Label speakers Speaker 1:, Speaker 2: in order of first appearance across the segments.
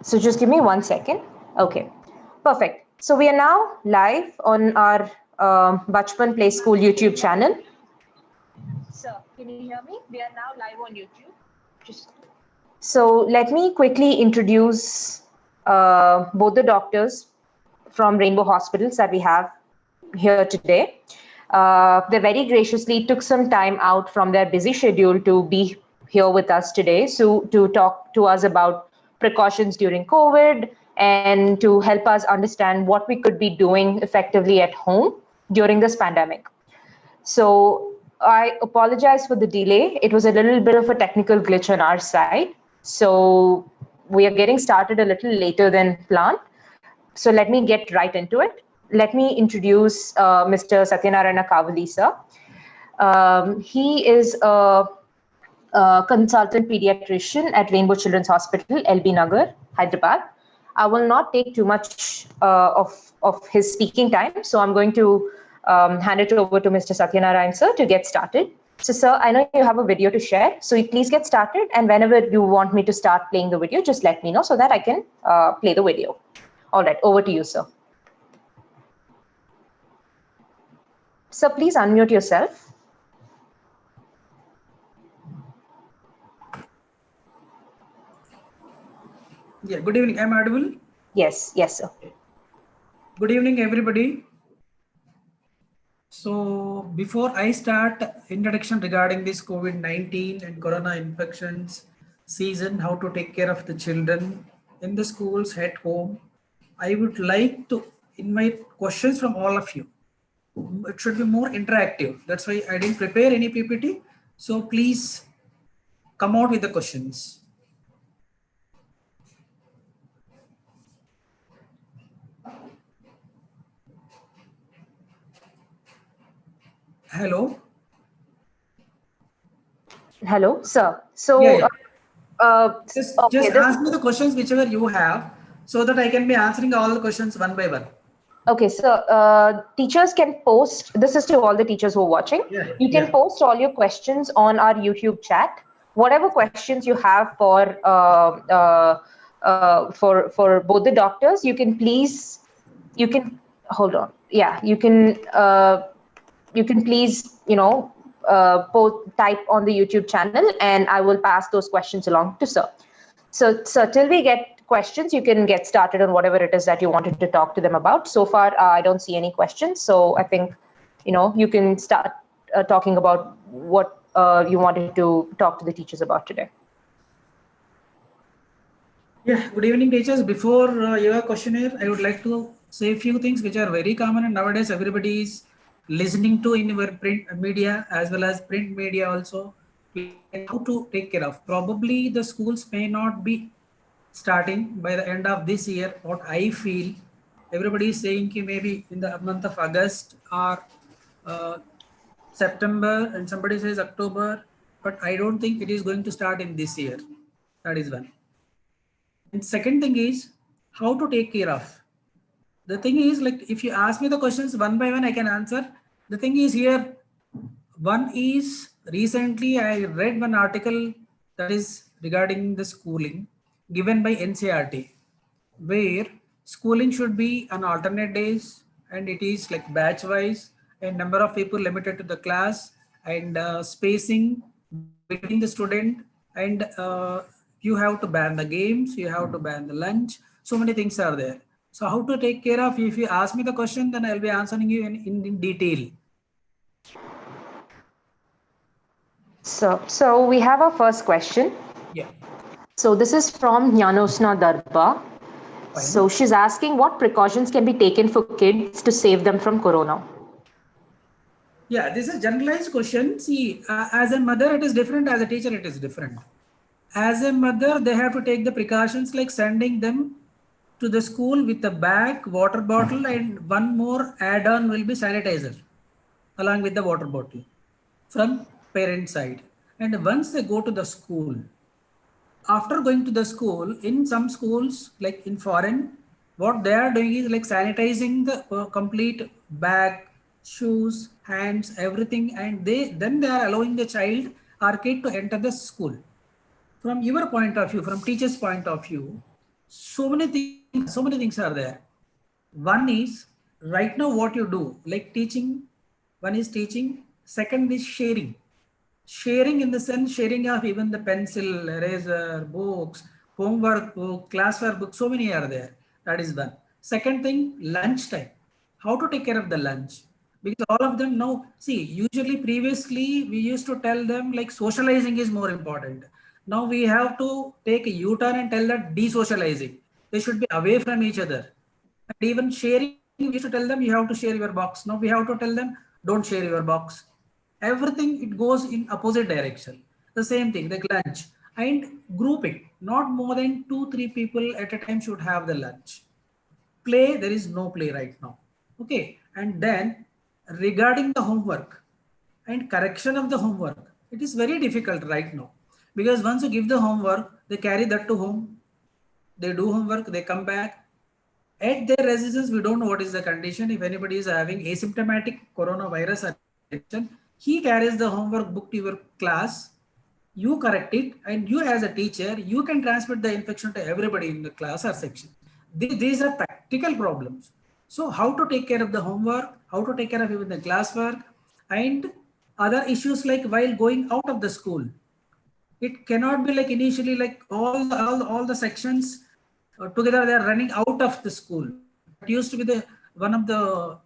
Speaker 1: So just give me 1 second. Okay, perfect. So we are now live on our Bachpan Play School YouTube channel. Sir, can you hear me? We are now live on YouTube. So let me quickly introduce both the doctors from Rainbow Hospitals that we have here today. They very graciously took some time out from their busy schedule to be here with us today, so to talk to us about precautions during COVID and to help us understand what we could be doing effectively at home during this pandemic. So I apologize for the delay. It was a little bit of a technical glitch on our side. So we are getting started a little later than planned. So let me get right into it. Let me introduce Mr. Satyanarayana Kavali, sir. He is a consultant pediatrician at Rainbow Children's Hospital, LB Nagar, Hyderabad. I will not take too much of his speaking time, so I'm going to hand it over to Mr. Satyanarayan, sir, to get started. So, sir, I know you have a video to share, so please get started, and whenever you want me to start playing the video, just let me know so that I can play the video. All right, over to you, sir. Sir, please unmute yourself.
Speaker 2: Yeah, good evening. I'm audible?
Speaker 1: Yes, sir.
Speaker 2: Good evening, everybody. So before I start introduction regarding this COVID-19 and corona infections season, how to take care of the children in the schools, at home, I would like to invite questions from all of you. It should be more interactive. That's why I didn't prepare any PPT. So please come out with the questions. Hello.
Speaker 1: Hello, sir. So,
Speaker 2: yeah.
Speaker 1: okay,
Speaker 2: just ask me the questions whichever you have, so that I can be answering all the questions one by one.
Speaker 1: Okay, so teachers can post, this is to all the teachers who are watching.
Speaker 2: Yeah,
Speaker 1: you can post all your questions on our YouTube chat. Whatever questions you have for both the doctors, you can please, hold on. Yeah, you can please, type on the YouTube channel, and I will pass those questions along to sir. So till we get questions, you can get started on whatever it is that you wanted to talk to them about. So far, I don't see any questions. So I think, you can start talking about what you wanted to talk to the teachers about today.
Speaker 2: Yeah, good evening, teachers. Before your questionnaire, I would like to say a few things which are very common, and nowadays everybody is listening to in your print media as well as print media also, like how to take care of. Probably the schools may not be starting by the end of this year. What I feel, everybody is saying maybe in the month of August or September, and somebody says October, but I don't think it is going to start in this year. That is one. And second thing is how to take care of. The thing is, like, if you ask me the questions one by one, I can answer. The thing is here, one is recently I read one article that is regarding the schooling given by NCRT, where schooling should be on alternate days, and it is like batch wise, and number of people limited to the class, and spacing between the student, and you have to ban the games, you have to ban the lunch. So many things are there. So how to take care of, if you ask me the question, then I'll be answering you in detail.
Speaker 1: So we have our first question.
Speaker 2: Yeah.
Speaker 1: So this is from Jnanosna Darba.
Speaker 2: Fine.
Speaker 1: So she's asking what precautions can be taken for kids to save them from corona.
Speaker 2: Yeah, this is generalized question. See, as a mother, it is different. As a teacher, it is different. As a mother, they have to take the precautions like sending them to the school with a bag, water bottle, and one more add-on will be sanitizer along with the water bottle from parent side. And once they go to the school, after going to the school, in some schools, like in foreign, what they are doing is like sanitizing the complete bag, shoes, hands, everything, and then they are allowing the child or kid to enter the school. From your point of view, from teacher's point of view, So many things are there. One is right now what you do, like teaching. One is teaching. Second is sharing. Sharing in the sense sharing of even the pencil, eraser, books, homework book, classwork book. So many are there. That is one. Second thing, lunch time. How to take care of the lunch? Because all of them now, see, usually previously we used to tell them like socializing is more important. Now we have to take a U-turn and tell that desocializing. They should be away from each other. And even sharing, we used to tell them you have to share your box. Now we have to tell them don't share your box. Everything it goes in opposite direction. The same thing, like lunch and grouping. Not more than 2-3 people at a time should have the lunch. Play, there is no play right now. Okay, and then regarding the homework and correction of the homework, it is very difficult right now because once you give the homework, they carry that to home, they do homework, they come back. At their residence, we don't know what is the condition. If anybody is having asymptomatic coronavirus or infection, he carries the homework book to your class. You correct it, and you as a teacher, you can transmit the infection to everybody in the class or section. These are practical problems. So how to take care of the homework, how to take care of even the classwork, and other issues like while going out of the school. It cannot be like initially like all the sections together they are running out of the school. That used to be the one of the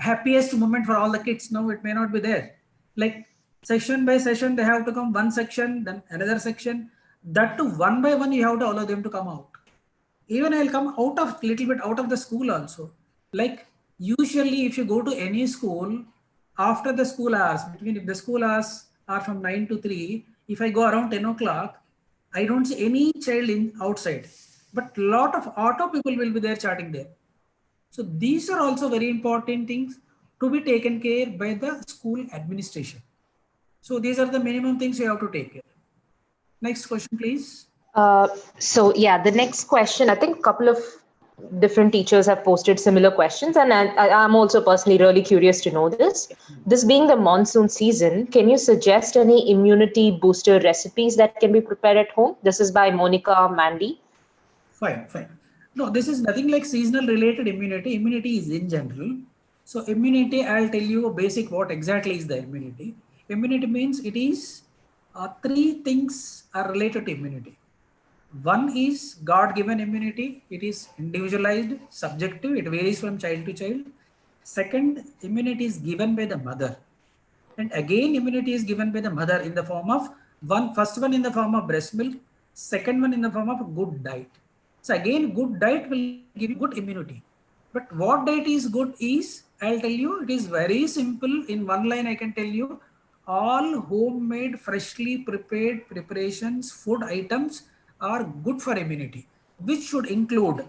Speaker 2: happiest moment for all the kids. Now it may not be there. Like section by session, they have to come one section, then another section. That too one by one, you have to allow them to come out. Even I'll come out of little bit out of the school also. Like usually if you go to any school after the school hours, between if the school hours are from 9 to 3, if I go around 10 o'clock, I don't see any child in outside. But lot of auto people will be there chatting there. So these are also very important things to be taken care by the school administration. So these are the minimum things you have to take care. Next question, please.
Speaker 1: So yeah, the next question, I think a couple of different teachers have posted similar questions, and I'm also personally really curious to know this. This being the monsoon season, can you suggest any immunity booster recipes that can be prepared at home? This is by Monica Mandy.
Speaker 2: Fine, fine. No, this is nothing like seasonal related immunity. Immunity is in general. So immunity, I'll tell you a basic what exactly is the immunity. Immunity means it is three things are related to immunity. One is God-given immunity. It is individualized, subjective. It varies from child to child. Second, immunity is given by the mother. And again, immunity is given by the mother in the form of first one in the form of breast milk, second one in the form of good diet. So again, good diet will give you good immunity. But what diet is good is, I'll tell you, it is very simple. In one line, I can tell you, all homemade, freshly prepared preparations, food items are good for immunity, which should include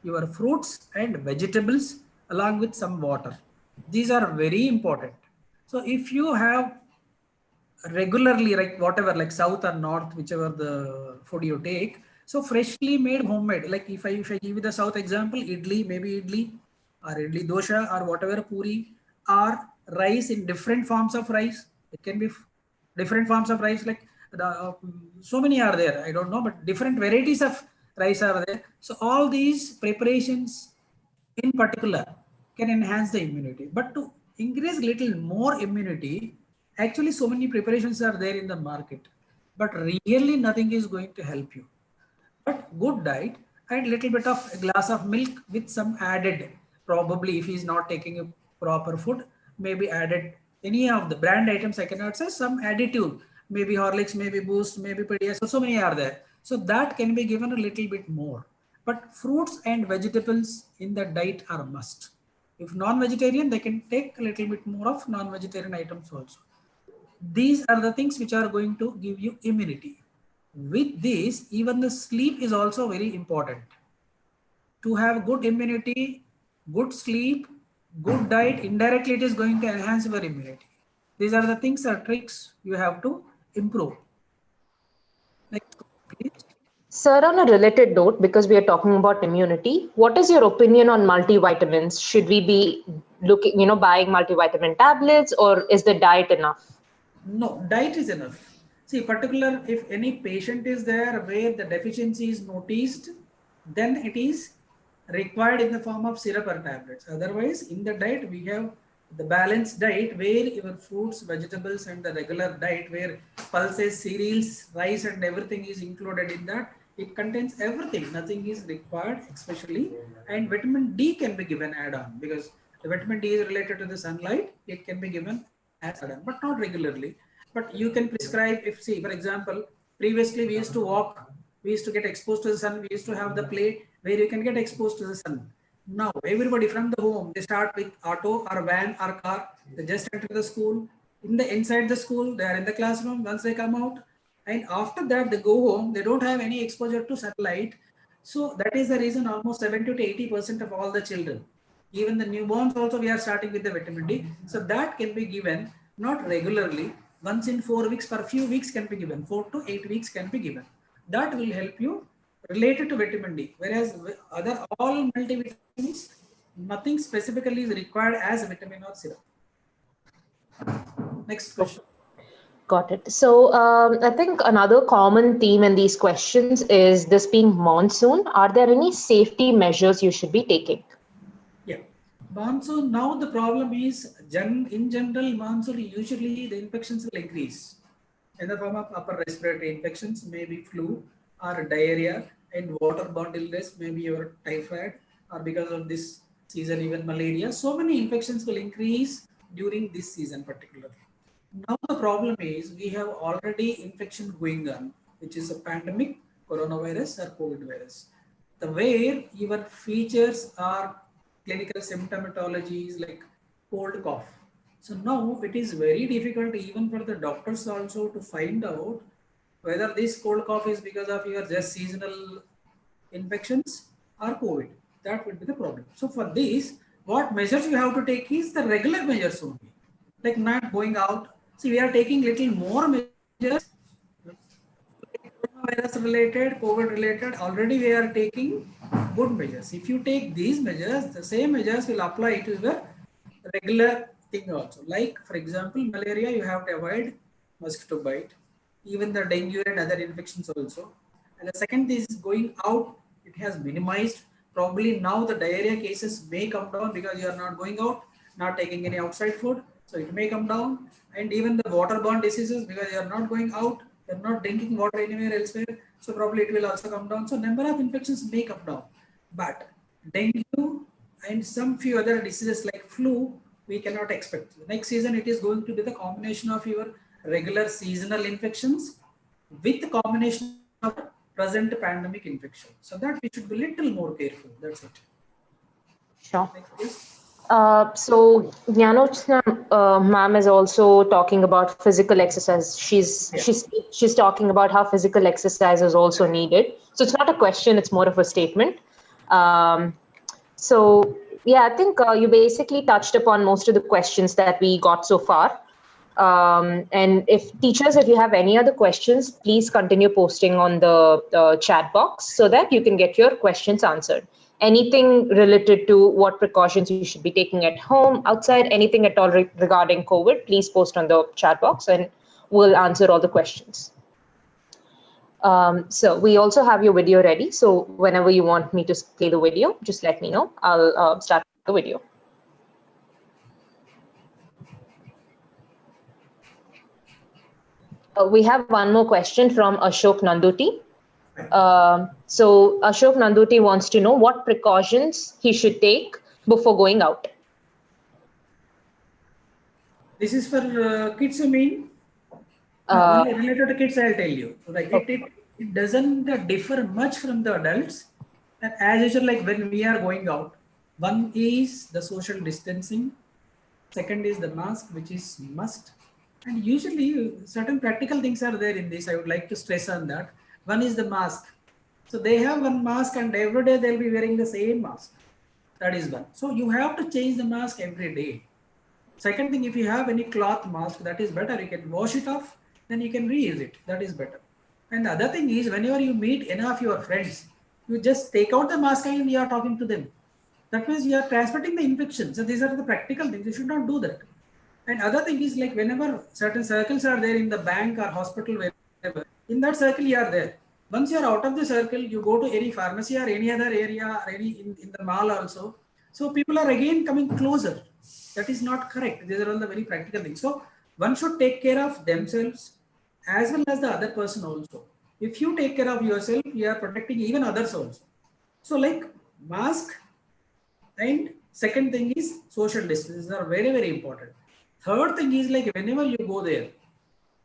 Speaker 2: your fruits and vegetables along with some water. These are very important. So if you have regularly, like whatever, like south or north, whichever the food you take, so freshly made homemade, like if I give you the south example, idli, maybe idli or idli dosha or whatever puri, or rice in different forms of rice. It can be different forms of rice, like so many are there, I don't know, but different varieties of rice are there. So all these preparations in particular can enhance the immunity. But to increase little more immunity, actually so many preparations are there in the market, but really nothing is going to help you. But good diet and little bit of a glass of milk with some added, probably if he's not taking a proper food, maybe added any of the brand items, I cannot say, some additive, maybe Horlicks, maybe Boost, maybe Pediasure, so many are there. So that can be given a little bit more. But fruits and vegetables in the diet are a must. If non-vegetarian, they can take a little bit more of non-vegetarian items also. These are the things which are going to give you immunity. With this, even the sleep is also very important. To have good immunity, good sleep, good diet, indirectly it is going to enhance your immunity. These are the things or tricks you have to improve. Next, please.
Speaker 1: Sir, on a related note, because we are talking about immunity, what is your opinion on multivitamins? Should we be looking, buying multivitamin tablets, or is the diet enough?
Speaker 2: No, diet is enough. See, particular if any patient is there where the deficiency is noticed, then it is required in the form of syrup or tablets. Otherwise, in the diet, we have the balanced diet where your fruits, vegetables, and the regular diet where pulses, cereals, rice, and everything is included in that. It contains everything. Nothing is required, especially, and vitamin D can be given add-on because the vitamin D is related to the sunlight. It can be given as add-on, but not regularly. But you can prescribe if, see, for example, previously we used to walk, we used to get exposed to the sun, we used to have the play where you can get exposed to the sun. Now everybody from the home, they start with auto or van or car, they just enter the school. In the inside the school, they are in the classroom. Once they come out, and after that they go home, they don't have any exposure to sunlight. So that is the reason almost 70 to 80% of all the children, even the newborns also, we are starting with the vitamin D. So that can be given not regularly, once in 4 weeks, for a few weeks can be given, 4 to 8 weeks can be given. That will help you related to vitamin D. Whereas other all multivitamins, nothing specifically is required as a vitamin or syrup. Next question.
Speaker 1: Got it. So I think another common theme in these questions is this being monsoon. Are there any safety measures you should be taking?
Speaker 2: Yeah. Monsoon, now the problem is, in general, monsoon usually the infections will increase in the form of upper respiratory infections, maybe flu or diarrhea, and waterborne illness, maybe your typhoid, or because of this season, even malaria. So many infections will increase during this season particularly. Now the problem is we have already infection going on, which is a pandemic, coronavirus or COVID virus. The way your features are clinical symptomatology is like cold cough. So now it is very difficult even for the doctors also to find out whether this cold cough is because of your just seasonal infections or COVID. That would be the problem. So for this, what measures you have to take is the regular measures only, like not going out. See, we are taking little more measures, coronavirus related, COVID related. Already we are taking good measures. If you take these measures, the same measures will apply to the regular thing also. Like for example, malaria, you have to avoid mosquito bite, even the dengue and other infections also. And the second is going out, it has minimized. Probably now the diarrhea cases may come down because you are not going out, not taking any outside food. So it may come down. And even the waterborne diseases, because you are not going out, you are not drinking water anywhere elsewhere. So probably it will also come down. So number of infections may come down. But dengue and some few other diseases like flu, we cannot expect. Next season, it is going to be the combination of your regular seasonal infections with the combination of present pandemic infection. So that we should be little more careful. That's it.
Speaker 1: Sure.
Speaker 2: Next, please.
Speaker 1: So Jnanochna ma'am is also talking about physical exercise. She's talking about how physical exercise is also needed. So it's not a question; it's more of a statement. So yeah, I think you basically touched upon most of the questions that we got so far. And if teachers, if you have any other questions, please continue posting on the chat box so that you can get your questions answered. Anything related to what precautions you should be taking at home, outside, anything at all regarding COVID, please post on the chat box and we'll answer all the questions. So we also have your video ready. So whenever you want me to play the video, just let me know. I'll start the video. We have one more question from Ashok Nanduti. So Ashok Nanduti wants to know what precautions he should take before going out.
Speaker 2: This is for kids, I mean? Only related to kids, I'll tell you. Like it doesn't differ much from the adults. And as usual, like when we are going out, one is the social distancing, second is the mask, which is must. And usually certain practical things are there in this. I would like to stress on that. One is the mask. So they have one mask and every day they'll be wearing the same mask. That is one. So you have to change the mask every day. Second thing, if you have any cloth mask, that is better. You can wash it off, then you can reuse it. That is better. And the other thing is, whenever you meet any of your friends, you just take out the mask and you are talking to them. That means you are transmitting the infection. So these are the practical things. You should not do that. And other thing is, like whenever certain circles are there in the bank or hospital, wherever, in that circle you are there. Once you are out of the circle, you go to any pharmacy or any other area or any in the mall also. So people are again coming closer. That is not correct. These are all the very practical things. So one should take care of themselves as well as the other person also. If you take care of yourself, you are protecting even others also. So like mask, and second thing is social distance are very, very important. Third thing is like whenever you go there,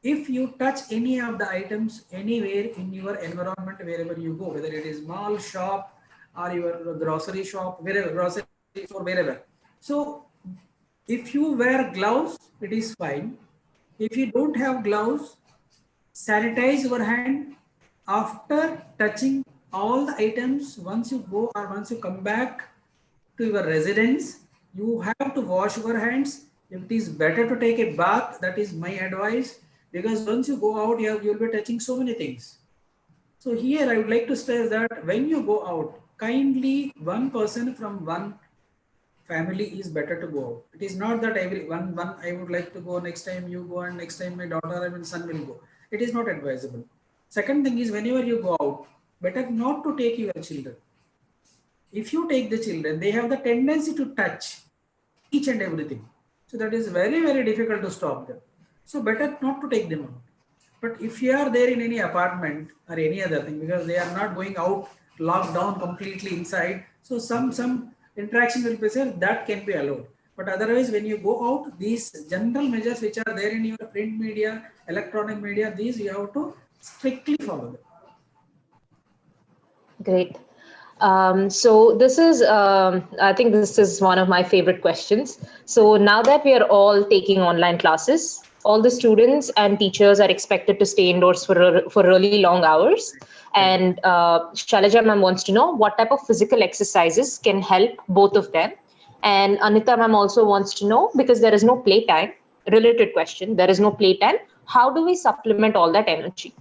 Speaker 2: if you touch any of the items anywhere in your environment, wherever you go, whether it is mall, shop, or your grocery shop, wherever, grocery store, wherever. So if you wear gloves, it is fine. If you don't have gloves, sanitize your hand after touching all the items. Once you go or once you come back to your residence, you have to wash your hands. It is better to take a bath. That is my advice, because once you go out, you'll be touching so many things. So here I would like to stress that when you go out, kindly one person from one family is better to go out. It is not that every one I would like to go, next time you go, and next time my daughter and my son will go. It is not advisable. Second thing is whenever you go out, better not to take your children. If you take the children, they have the tendency to touch each and everything. So that is very, very difficult to stop them. So better not to take them out. But if you are there in any apartment or any other thing, because they are not going out, locked down completely inside, so some interaction will be there, that can be allowed. But otherwise, when you go out, these general measures which are there in your print media, electronic media, these you have to strictly follow them.
Speaker 1: Great. So this is, I think this is one of my favorite questions. So now that we are all taking online classes, all the students and teachers are expected to stay indoors for really long hours. And Shalaja ma'am wants to know what type of physical exercises can help both of them. And Anita ma'am also wants to know, because there is no playtime, related question, there is no playtime, how do we supplement all that energy?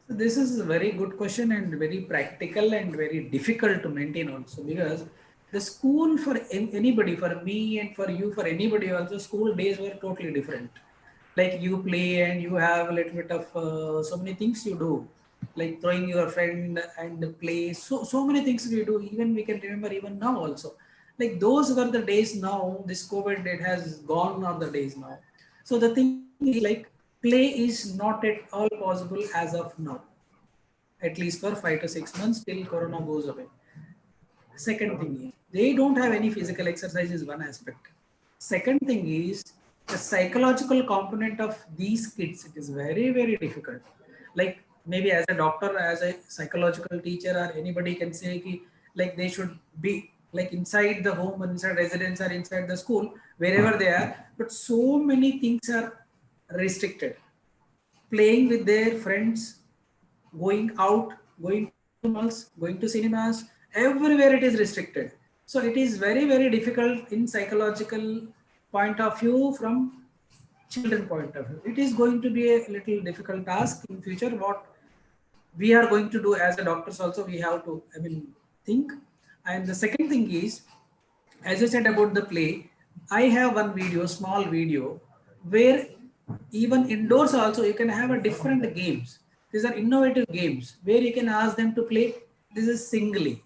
Speaker 2: So this is a very good question and very practical and very difficult to maintain also, because the school for anybody, for me and for you, for anybody also, school days were totally different. Like you play and you have a little bit of so many things you do, like throwing your friend and play. So many things we do. Even we can remember even now also. Like those were the days. Now this COVID, it has gone on the days now. So the thing is like play is not at all possible as of now, at least for 5 to 6 months till Corona goes away. Second thing is they don't have any physical exercise is one aspect. Second thing is the psychological component of these kids. It is very, very difficult. Like maybe as a doctor, as a psychological teacher, or anybody can say ki, like they should be like inside the home, inside residence, or inside the school, wherever they are. But so many things are restricted. Playing with their friends, going out, going to malls, going to cinemas, everywhere it is restricted. So it is very, very difficult in psychological point of view, from children point of view. It is going to be a little difficult task in future. What we are going to do as a doctors also, we have to, I mean, think. And the second thing is, as I said about the play, I have one video, small video, where even indoors also you can have a different games. These are innovative games where you can ask them to play. This is singly,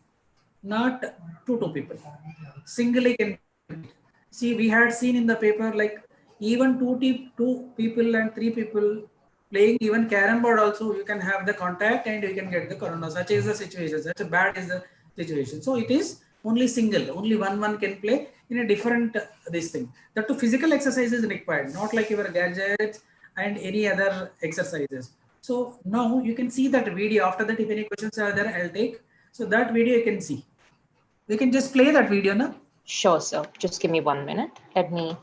Speaker 2: not two people. Singly can see. We had seen in the paper like even two people and three people playing even carom board also. You can have the contact and you can get the corona. Such is the situation. Such a bad is the situation. So it is only single. Only one can play in a different this thing. That to physical exercise is required, not like your gadgets and any other exercises. So now you can see that video. After that, if any questions are there, I'll take. So that video you can see. We can just play that video now.
Speaker 1: Sure, sir. Just give me 1 minute. Let me.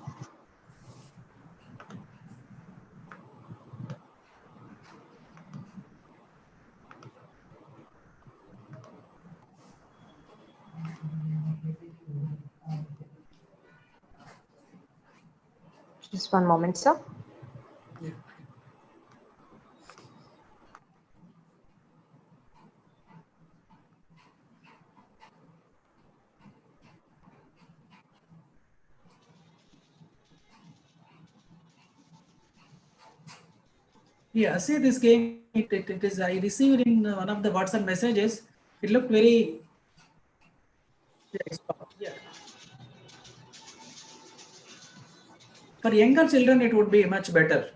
Speaker 1: Just one moment, sir.
Speaker 2: Yeah. Yeah, see this game, it is, I received in one of the WhatsApp messages. It looked very, yeah, yeah. For younger children, it would be much better.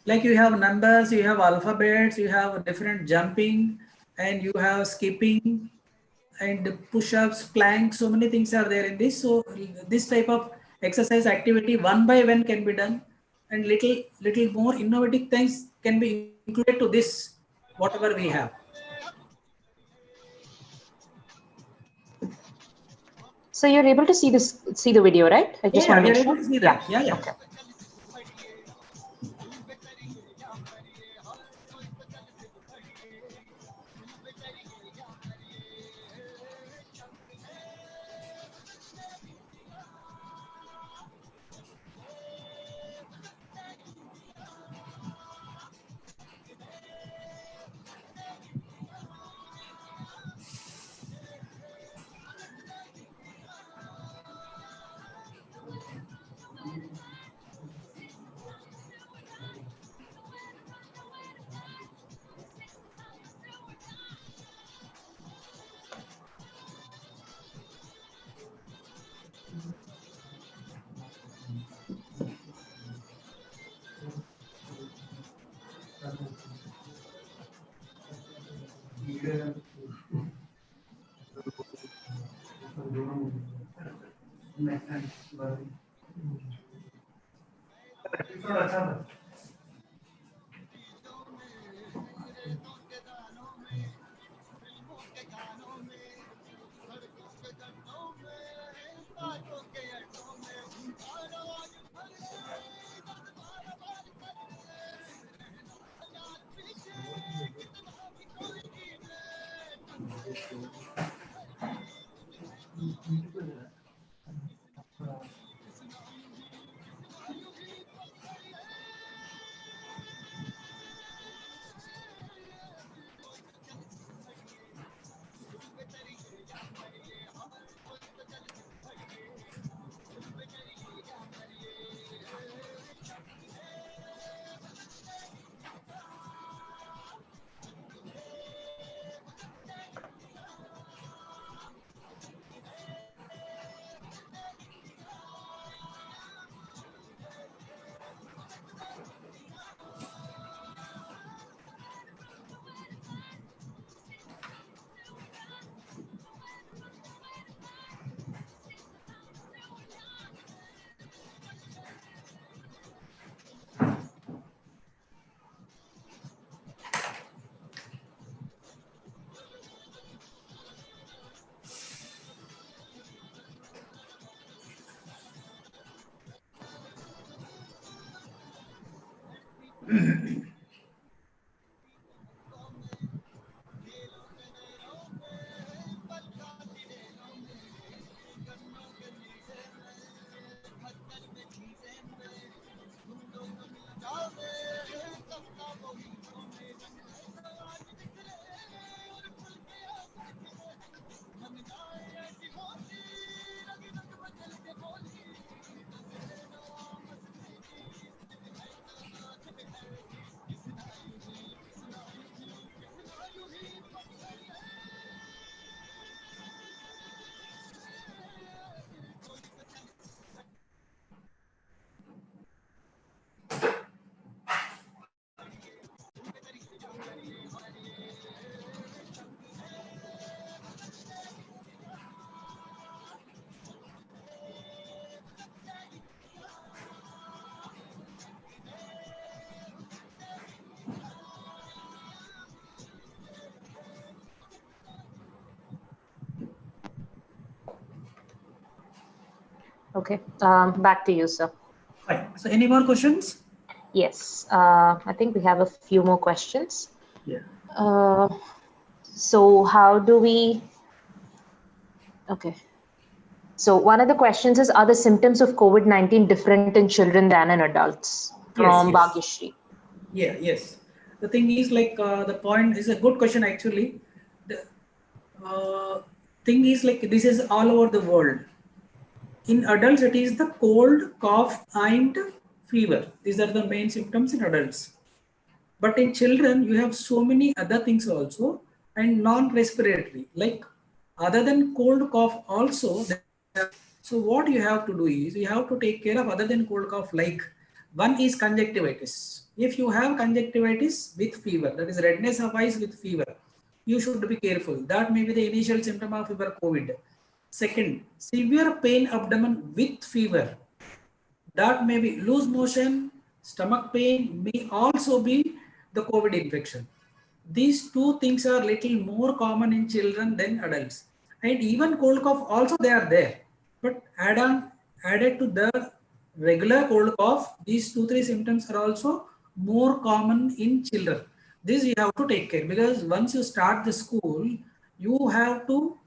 Speaker 2: Like you have numbers, you have alphabets, you have different jumping, and you have skipping and push-ups, planks. So many things are there in this. So this type of exercise activity one by one can be done, and little more innovative things can be included to this whatever we have.
Speaker 1: So you're able to see the video, right? I just
Speaker 2: Yeah,
Speaker 1: want to
Speaker 2: we
Speaker 1: make
Speaker 2: are
Speaker 1: sure.
Speaker 2: able to see
Speaker 1: Yeah.
Speaker 2: that. Yeah.
Speaker 1: Okay. Okay. Back to you, sir.
Speaker 2: Fine. So any more questions?
Speaker 1: Yes. I think we have a few more questions.
Speaker 2: Yeah.
Speaker 1: So how do we? Okay. So one of the questions is, are the symptoms of COVID-19 different in children than in adults?
Speaker 2: Yes,
Speaker 1: From
Speaker 2: yes.
Speaker 1: Bhagyashree.
Speaker 2: Yeah, yes. The thing is like the point is a good question actually. The, uh, thing is like this is all over the world. In adults, it is the cold, cough, and fever. These are the main symptoms in adults. But in children, you have so many other things also and non-respiratory. Like other than cold, cough also. So what you have to do is you have to take care of other than cold, cough. Like one is conjunctivitis. If you have conjunctivitis with fever, that is redness of eyes with fever, you should be careful. That may be the initial symptom of fever COVID. Second, severe pain abdomen with fever. That may be loose motion, stomach pain, may also be the COVID infection. These two things are little more common in children than adults. And even cold cough also they are there. But added to the regular cold cough, these 2-3 symptoms are also more common in children. This you have to take care, because once you start the school, you have to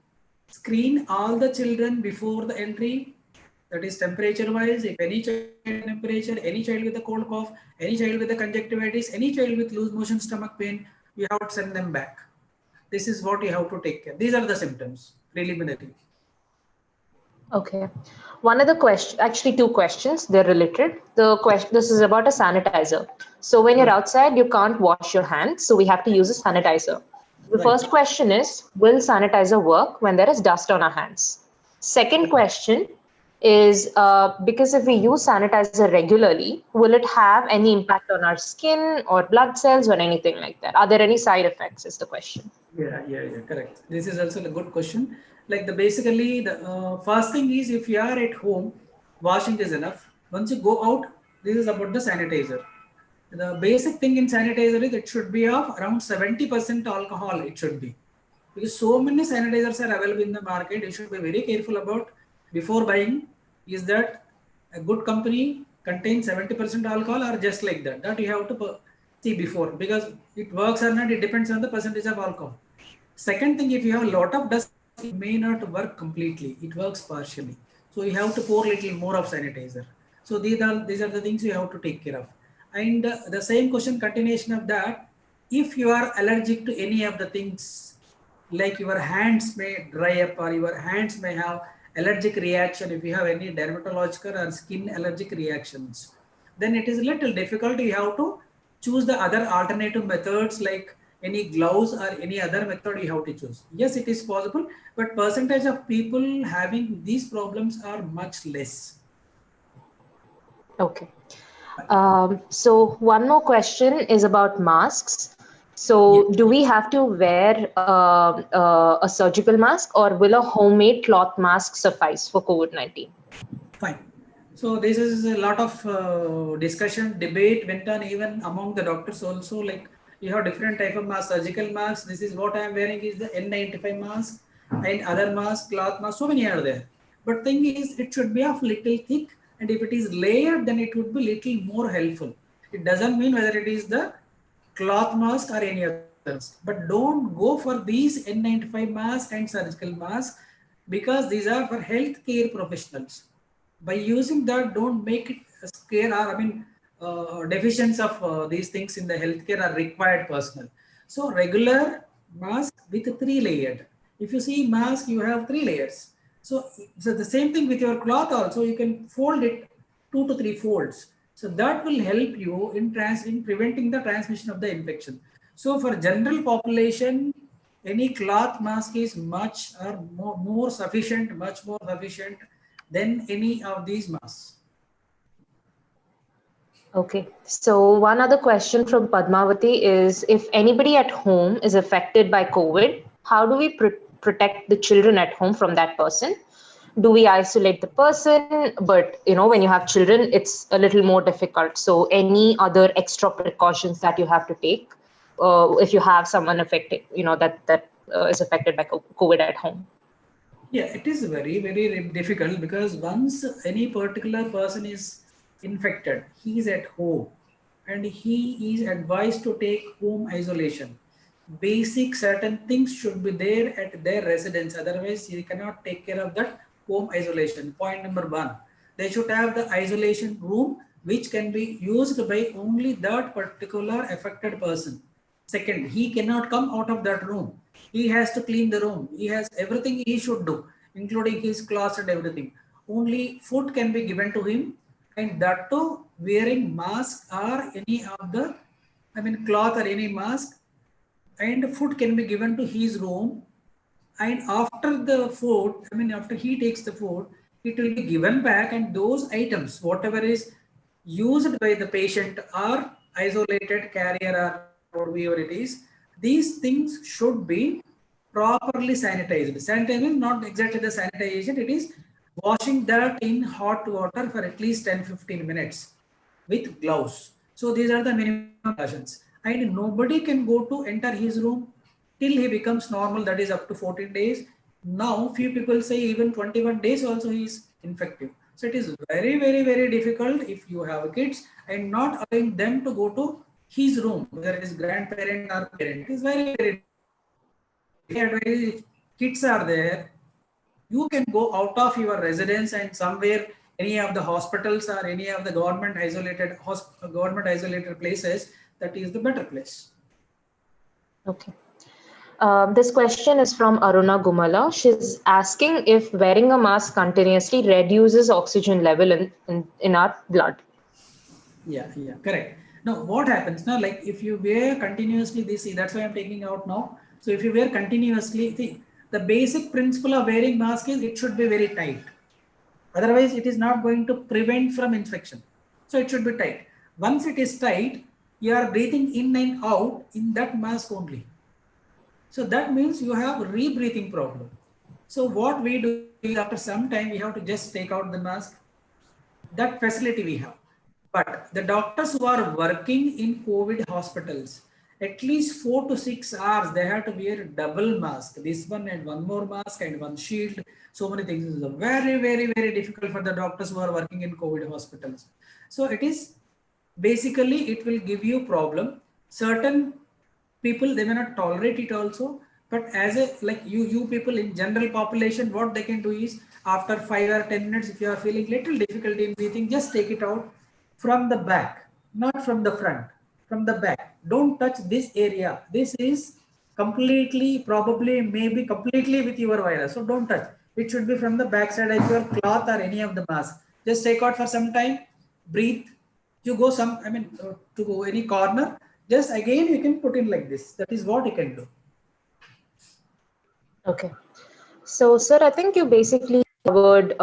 Speaker 2: screen all the children before the entry. That is temperature wise, if any child temperature, any child with a cold cough, any child with a conjunctivitis, any child with loose motion stomach pain, you have to send them back. This is what you have to take care. These are the symptoms preliminary.
Speaker 1: Okay. One other question, actually two questions, they're related. The question, this is about a sanitizer. So when you're outside, you can't wash your hands, so we have to use a sanitizer. The
Speaker 2: Right.
Speaker 1: first question is, will sanitizer work when there is dust on our hands? Second question is, because if we use sanitizer regularly, will it have any impact on our skin or blood cells or anything like that? Are there any side effects is the question.
Speaker 2: Yeah, correct. This is also a good question. Like basically the first thing is, if you are at home, washing is enough. Once you go out, this is about the sanitizer. The basic thing in sanitizer is it should be of around 70% alcohol. It should be, because so many sanitizers are available in the market. You should be very careful about before buying. Is that a good company contains 70% alcohol or just like that? That you have to see before, because it works or not, it depends on the percentage of alcohol. Second thing, if you have a lot of dust, it may not work completely. It works partially. So you have to pour little more of sanitizer. So these are the things you have to take care of. And the same question continuation of that, if you are allergic to any of the things, like your hands may dry up or your hands may have allergic reaction, if you have any dermatological or skin allergic reactions, then it is a little difficult. You have to choose the other alternative methods, like any gloves or any other method you have to choose. Yes, it is possible, but percentage of people having these problems are much less.
Speaker 1: Okay. So one more question is about masks. So
Speaker 2: Yeah.
Speaker 1: do we have to wear a surgical mask, or will a homemade cloth mask suffice for COVID-19?
Speaker 2: Fine. So this is a lot of discussion, debate went on even among the doctors also. Like you have different type of mask, surgical masks. This is what I am wearing is the N95 mask, and other mask, cloth mask. So many are there. But thing is, it should be of little thick, and if it is layered, then it would be little more helpful. It doesn't mean whether it is the cloth mask or any other mask. But don't go for these N95 mask and surgical mask, because these are for healthcare professionals. By using that, don't make it a scare, or I mean deficiency of these things in the healthcare are required personal. So regular mask with 3 layered. If you see mask, you have 3 layers. So the same thing with your cloth also, you can fold it 2 to 3 folds. So that will help you in preventing the transmission of the infection. So for general population, any cloth mask is much or more sufficient, much more sufficient than any of these masks.
Speaker 1: Okay. So one other question from Padmavati is, if anybody at home is affected by COVID, how do we protect the children at home from that person? Do we isolate the person? But when you have children, it's a little more difficult. So any other extra precautions that you have to take if you have someone affected, that is affected by COVID at home?
Speaker 2: Yeah, it is very difficult, because once any particular person is infected, he is at home and he is advised to take home isolation. Basic certain things should be there at their residence, otherwise he cannot take care of that home isolation. Point number one, they should have the isolation room which can be used by only that particular affected person. Second, he cannot come out of that room. He has to clean the room. He has everything he should do, including his clothes and everything. Only food can be given to him, and that too wearing mask or any of the, cloth or any mask, and food can be given to his room. And after the food, after he takes the food, it will be given back, and those items, whatever is used by the patient or isolated carrier or whatever it is, these things should be properly sanitized. Sanitizing not exactly the sanitization, it is washing that in hot water for at least 10-15 minutes with gloves. So these are the minimum precautions. And nobody can go to enter his room till he becomes normal, that is up to 14 days. Now few people say even 21 days also he is infective. So it is very, very, very difficult if you have kids and not allowing them to go to his room, whether it is grandparent or parent. It is very, very difficult. So my advice, if kids are there, you can go out of your residence and somewhere any of the hospitals or any of the government isolated places, that is the better place.
Speaker 1: Okay. This question is from Aruna Gumala. She's asking if wearing a mask continuously reduces oxygen level in our blood.
Speaker 2: Yeah, correct. Now, what happens now? Like if you wear continuously this, see, that's why I'm taking out now. So if you wear continuously, see, the basic principle of wearing mask is it should be very tight. Otherwise, it is not going to prevent from infection. So it should be tight. Once it is tight, you are breathing in and out in that mask only. So that means you have rebreathing problem. So what we do is after some time, we have to just take out the mask. That facility we have. But the doctors who are working in COVID hospitals, at least 4 to 6 hours, they have to wear a double mask. This one and one more mask and one shield. So many things. It is very, very, very difficult for the doctors who are working in COVID hospitals. So it is basically, it will give you problem. Certain people, they may not tolerate it also, but as a like you people in general population, what they can do is after 5 or 10 minutes, if you are feeling little difficulty in breathing, just take it out from the back, not from the front, from the back. Don't touch this area. This is completely, probably, maybe completely with your virus, so don't touch. It should be from the back side of your cloth or any of the mask. Just take out for some time, breathe. You go some, to go any corner, just again you can put in like this. That is what you can do.
Speaker 1: Okay. So, sir, I think you basically covered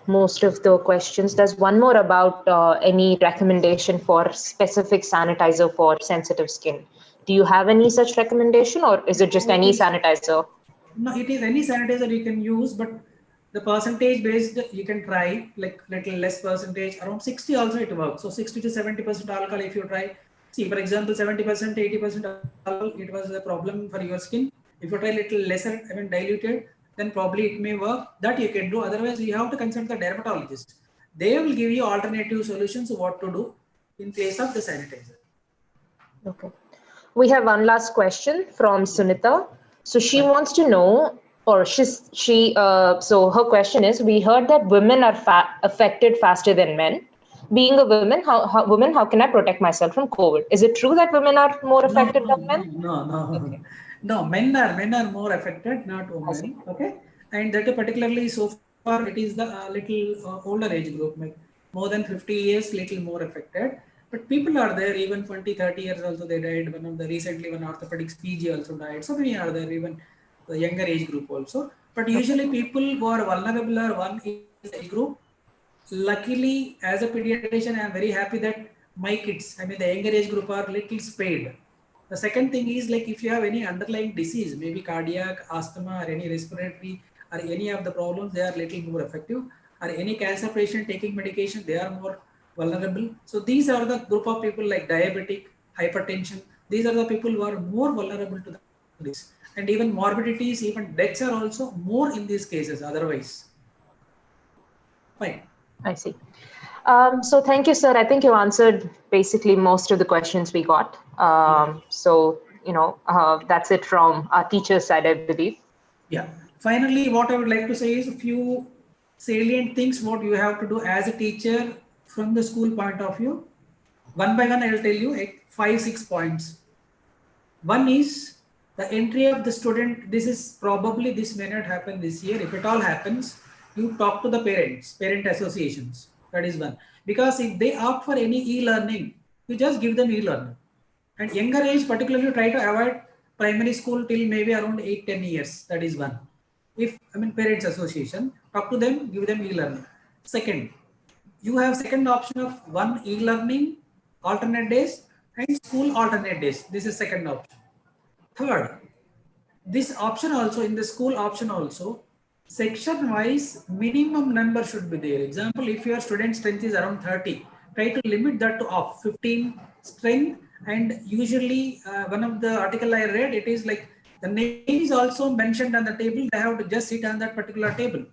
Speaker 1: most of the questions. There's one more about any recommendation for specific sanitizer for sensitive skin. Do you have any such recommendation, or is it just any sanitizer?
Speaker 2: No, it is any sanitizer you can use, but the percentage based you can try like little less percentage, around 60 also it works. So 60 to 70% alcohol if you try. See, for example, 70%, 80% alcohol, it was a problem for your skin. If you try little lesser, diluted, then probably it may work. That you can do. Otherwise, you have to consult the dermatologist. They will give you alternative solutions of what to do in place of the sanitizer.
Speaker 1: Okay. We have one last question from Sunita. So she wants to know, or so her question is: we heard that women are affected faster than men. Being a woman, how can I protect myself from COVID? Is it true that women are more affected than men?
Speaker 2: No.
Speaker 1: Okay.
Speaker 2: No, men are more affected, not women. Okay, and that particularly so far it is the little older age group, like more than 50 years, little more affected. But people are there, even 20, 30 years also they died. Recently one orthopedics PG also died. So many are there, even the younger age group also. But usually people who are vulnerable are one age group. Luckily, as a pediatrician, I am very happy that my kids, the younger age group are little spared. The second thing is like if you have any underlying disease, maybe cardiac, asthma, or any respiratory, or any of the problems, they are little more effective. Or any cancer patient taking medication, they are more vulnerable. So these are the group of people like diabetic, hypertension. These are the people who are more vulnerable to this. And even morbidities, even deaths are also more in these cases otherwise. Fine.
Speaker 1: I see. So thank you, sir. I think you answered basically most of the questions we got. So, that's it from our teacher's side, I believe.
Speaker 2: Yeah. Finally, what I would like to say is a few salient things what you have to do as a teacher from the school point of view. One by one, I will tell you 5, 6 points. One is The entry of the student, this is probably, this may not happen this year. If it all happens, you talk to the parents, parent associations. That is one. Because if they opt for any e-learning, you just give them e-learning. And younger age, particularly try to avoid primary school till maybe around 8-10 years. That is one. If, I mean, parents association, talk to them, give them e-learning. Second, you have second option of one e-learning alternate days and school alternate days. This is second option. Third, this option also, in the school option also, section wise minimum number should be there. Example, if your student strength is around 30, try to limit that to of 15 strength. And usually one of the article I read, it is like the name is also mentioned on the table. They have to just sit on that particular table.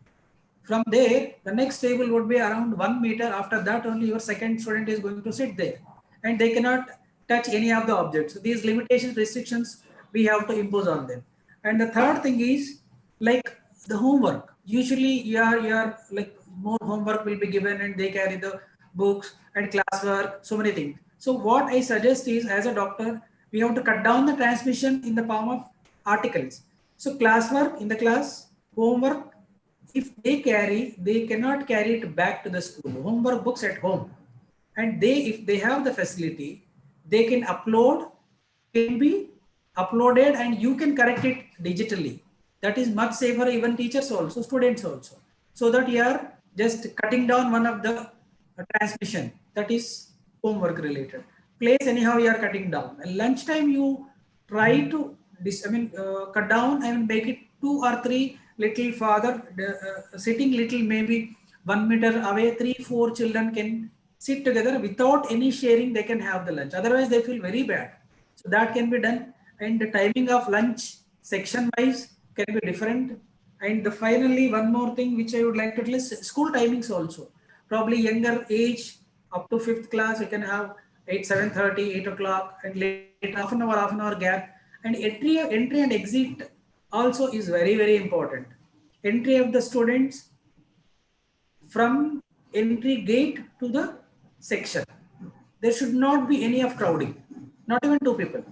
Speaker 2: From there, the next table would be around 1 meter. After that, only your second student is going to sit there, and they cannot touch any of the objects. So these limitations, restrictions, we have to impose on them. And the third thing is like the homework. Usually, you are like more homework will be given, and they carry the books and classwork, so many things. So what I suggest is, as a doctor, we have to cut down the transmission in the form of articles. So classwork in the class, homework if they carry, they cannot carry it back to the school. Homework books at home, and they, if they have the facility, they can upload, can be uploaded, and you can correct it digitally. That is much safer, even teachers also, students also. So that you are just cutting down one of the transmission, that is homework related. Place anyhow you are cutting down. And lunchtime you try to cut down and make it 2 or 3 little farther, sitting little, maybe 1 meter away. 3-4 children can sit together without any sharing. They can have the lunch, otherwise they feel very bad. So that can be done. And the timing of lunch section wise can be different. And the finally one more thing which I would like to list, school timings also. Probably younger age up to 5th class, you can have 7:30, 8 o'clock, and late half an hour gap. And entry and exit also is very, very important. Entry of the students from entry gate to the section. There should not be any of crowding, not even 2 people.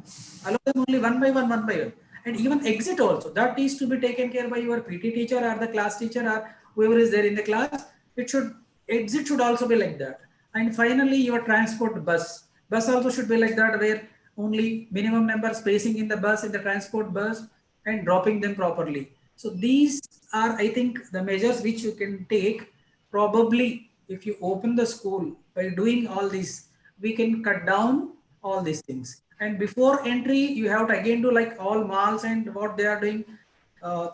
Speaker 2: Allow them only one by one, one by one. And even exit also, that is to be taken care by your PT teacher or the class teacher or whoever is there in the class. It should, exit should also be like that. And finally, your transport bus. Bus also should be like that, where only minimum number spacing in the bus, in the transport bus, and dropping them properly. So these are, I think, the measures which you can take. Probably if you open the school by doing all this, we can cut down all these things. And before entry, you have to again do like all malls and what they are doing,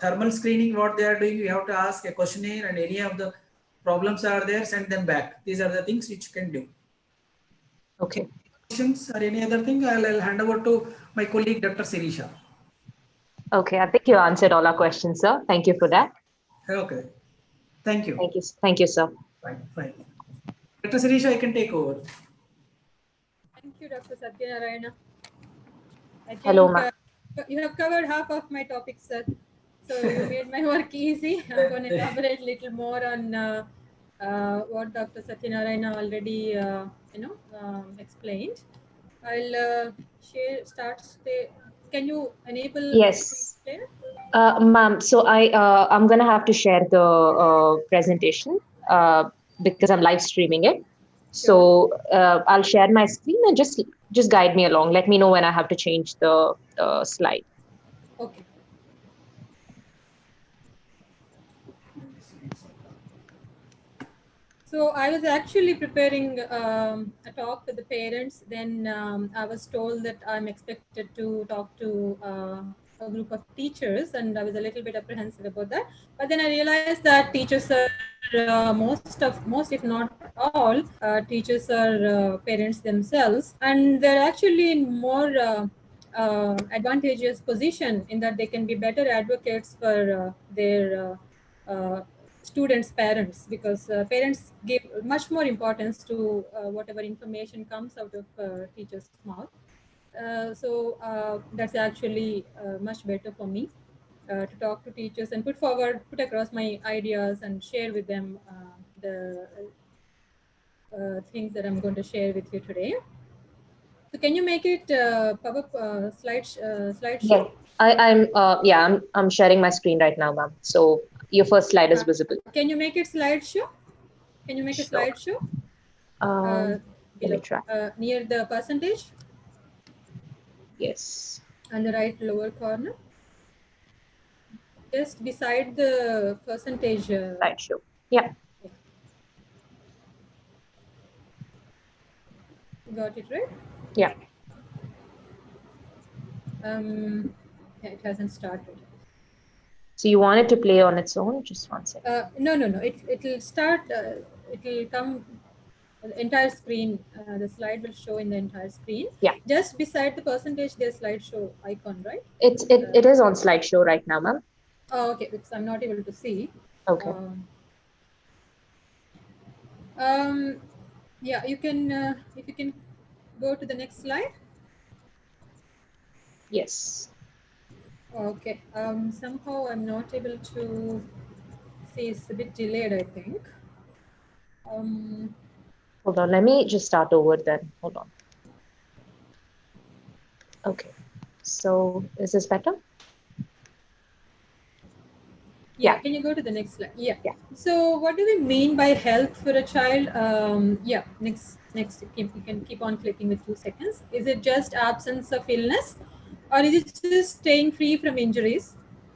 Speaker 2: thermal screening, what they are doing. You have to ask a questionnaire, and any of the problems are there, send them back. These are the things which you can do.
Speaker 1: Okay.
Speaker 2: Questions or any other thing, I'll hand over to my colleague, Dr. Sirisha.
Speaker 1: Okay, I think you answered all our questions, sir. Thank you for that.
Speaker 2: Okay. Thank you.
Speaker 1: Thank you. Thank you, sir.
Speaker 2: Fine, fine. Dr. Sirisha, I can take over.
Speaker 3: Thank you, Dr. Satyanarayana. I think
Speaker 1: Hello, ma'am.
Speaker 3: You have covered half of my topics, sir. So you made my work easy. I'm going to elaborate a little more on what Dr. Satyanarayana already, explained. I'll can you enable?
Speaker 1: Yes. Ma'am, so I'm gonna have to share the presentation because I'm live streaming it. So I'll share my screen and just guide me along. Let me know when I have to change the slide.
Speaker 3: Okay. So I was actually preparing a talk to the parents. Then I was told that I'm expected to talk to a group of teachers, and I was a little bit apprehensive about that. But then I realized that teachers are most if not all teachers are parents themselves, and they're actually in more advantageous position in that they can be better advocates for their students' parents, because parents give much more importance to whatever information comes out of teachers' mouth. So that's actually much better for me to talk to teachers and put across my ideas and share with them the things that I'm going to share with you today. So can you make it slideshow?
Speaker 1: I'm sharing my screen right now, ma'am. So your first slide is visible.
Speaker 3: Can you make it slideshow? Can you make a
Speaker 1: Sure.
Speaker 3: slideshow?
Speaker 1: Let me
Speaker 3: Below,
Speaker 1: try.
Speaker 3: near the percentage
Speaker 1: Yes.
Speaker 3: on the right lower corner, just beside the percentage.
Speaker 1: Slideshow. Yeah.
Speaker 3: Got it right?
Speaker 1: Yeah.
Speaker 3: Yeah, it hasn't started.
Speaker 1: So you want it to play on its own? Just one second.
Speaker 3: No. It'll start. It'll come. The entire screen. The slide will show in the entire screen.
Speaker 1: Yeah.
Speaker 3: Just beside the percentage, there's slideshow icon, right?
Speaker 1: It is on slideshow right now, ma'am.
Speaker 3: Oh, okay. Because I'm not able to see.
Speaker 1: Okay.
Speaker 3: Yeah, you can. If you can go to the next slide.
Speaker 1: Yes.
Speaker 3: Okay. Somehow I'm not able to see. It's a bit delayed, I think.
Speaker 1: Hold on. Let me just start over then. Hold on. Okay. So is this better?
Speaker 3: Yeah. Can you go to the next slide? Yeah.
Speaker 1: Yeah.
Speaker 3: So what do we mean by health for a child? Yeah. Next. You can keep on clicking with 2 seconds. Is it just absence of illness, or is it just staying free from injuries?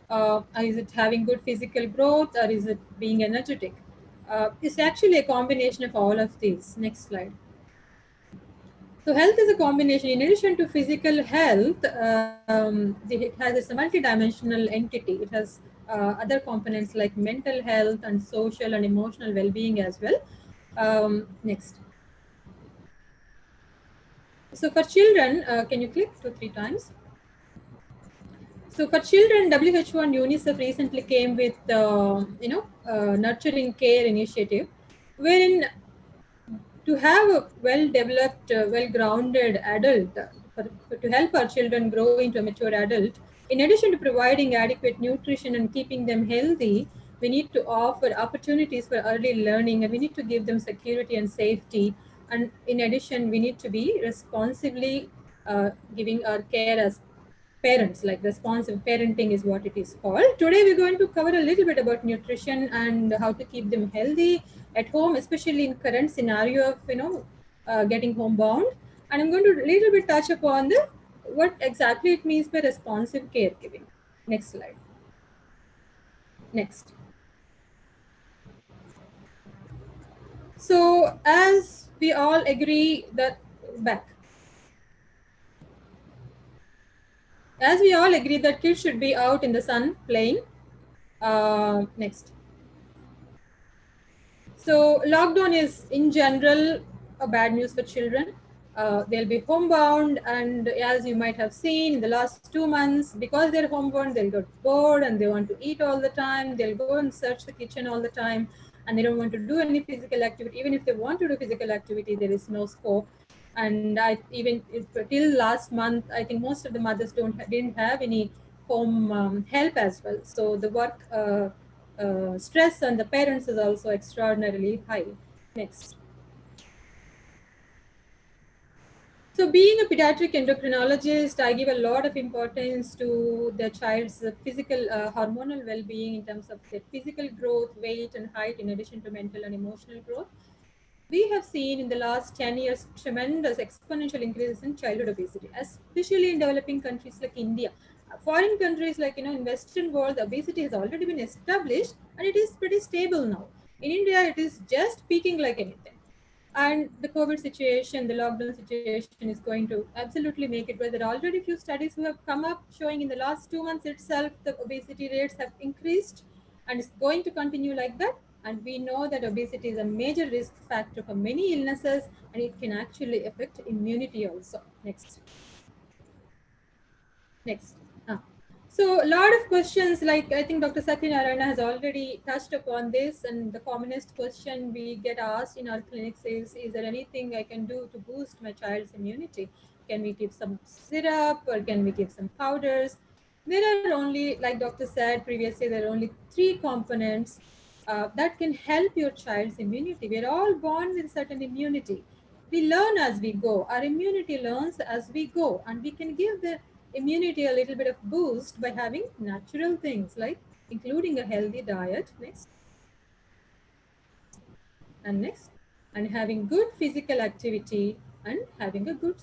Speaker 3: Or is it having good physical growth, or is it being energetic? It's actually a combination of all of these. Next slide. So health is a combination. In addition to physical health, it has a multidimensional entity. It has other components like mental health and social and emotional well-being as well. Next. So for children, can you click 2-3 times? So for children, WHO and UNICEF recently came with nurturing care initiative, wherein to have a well-developed, well-grounded adult, to help our children grow into a mature adult, in addition to providing adequate nutrition and keeping them healthy, we need to offer opportunities for early learning, and we need to give them security and safety. And in addition, we need to be responsibly giving our care as parents. Like responsive parenting is what it is called. Today we're going to cover a little bit about nutrition and how to keep them healthy at home, especially in current scenario of getting homebound. And I'm going to a little bit touch upon the what exactly it means by responsive caregiving. Next slide. Next. So as we all agree that as we all agree that kids should be out in the sun playing. Next. So lockdown is in general a bad news for children. They'll be homebound, and as you might have seen in the last 2 months, because they're homebound, they'll get bored and they want to eat all the time. They'll go and search the kitchen all the time, and they don't want to do any physical activity. Even if they want to do physical activity, there is no scope. And till last month, I think most of the mothers didn't have any home help as well. So the work stress on the parents is also extraordinarily high. Next. So being a pediatric endocrinologist, I give a lot of importance to the child's physical hormonal well-being in terms of their physical growth, weight and height, in addition to mental and emotional growth. We have seen in the last 10 years tremendous exponential increases in childhood obesity, especially in developing countries like India. Foreign countries like in Western world, the obesity has already been established and it is pretty stable now. In India, it is just peaking like anything. And the COVID situation, the lockdown situation is going to absolutely make it, where there are already few studies who have come up showing in the last 2 months itself the obesity rates have increased, and it's going to continue like that. And we know that obesity is a major risk factor for many illnesses, and it can actually affect immunity also. Next. Next. So a lot of questions, like I think Dr. Satyanarayana has already touched upon this, and the commonest question we get asked in our clinics is there anything I can do to boost my child's immunity? Can we give some syrup or can we give some powders? There are only, like Dr. said previously, there are only 3 components that can help your child's immunity. We're all born with certain immunity. We learn as we go. Our immunity learns as we go, and we can give the immunity a little bit of boost by having natural things like including a healthy diet. Next. And next, and having good physical activity and having a good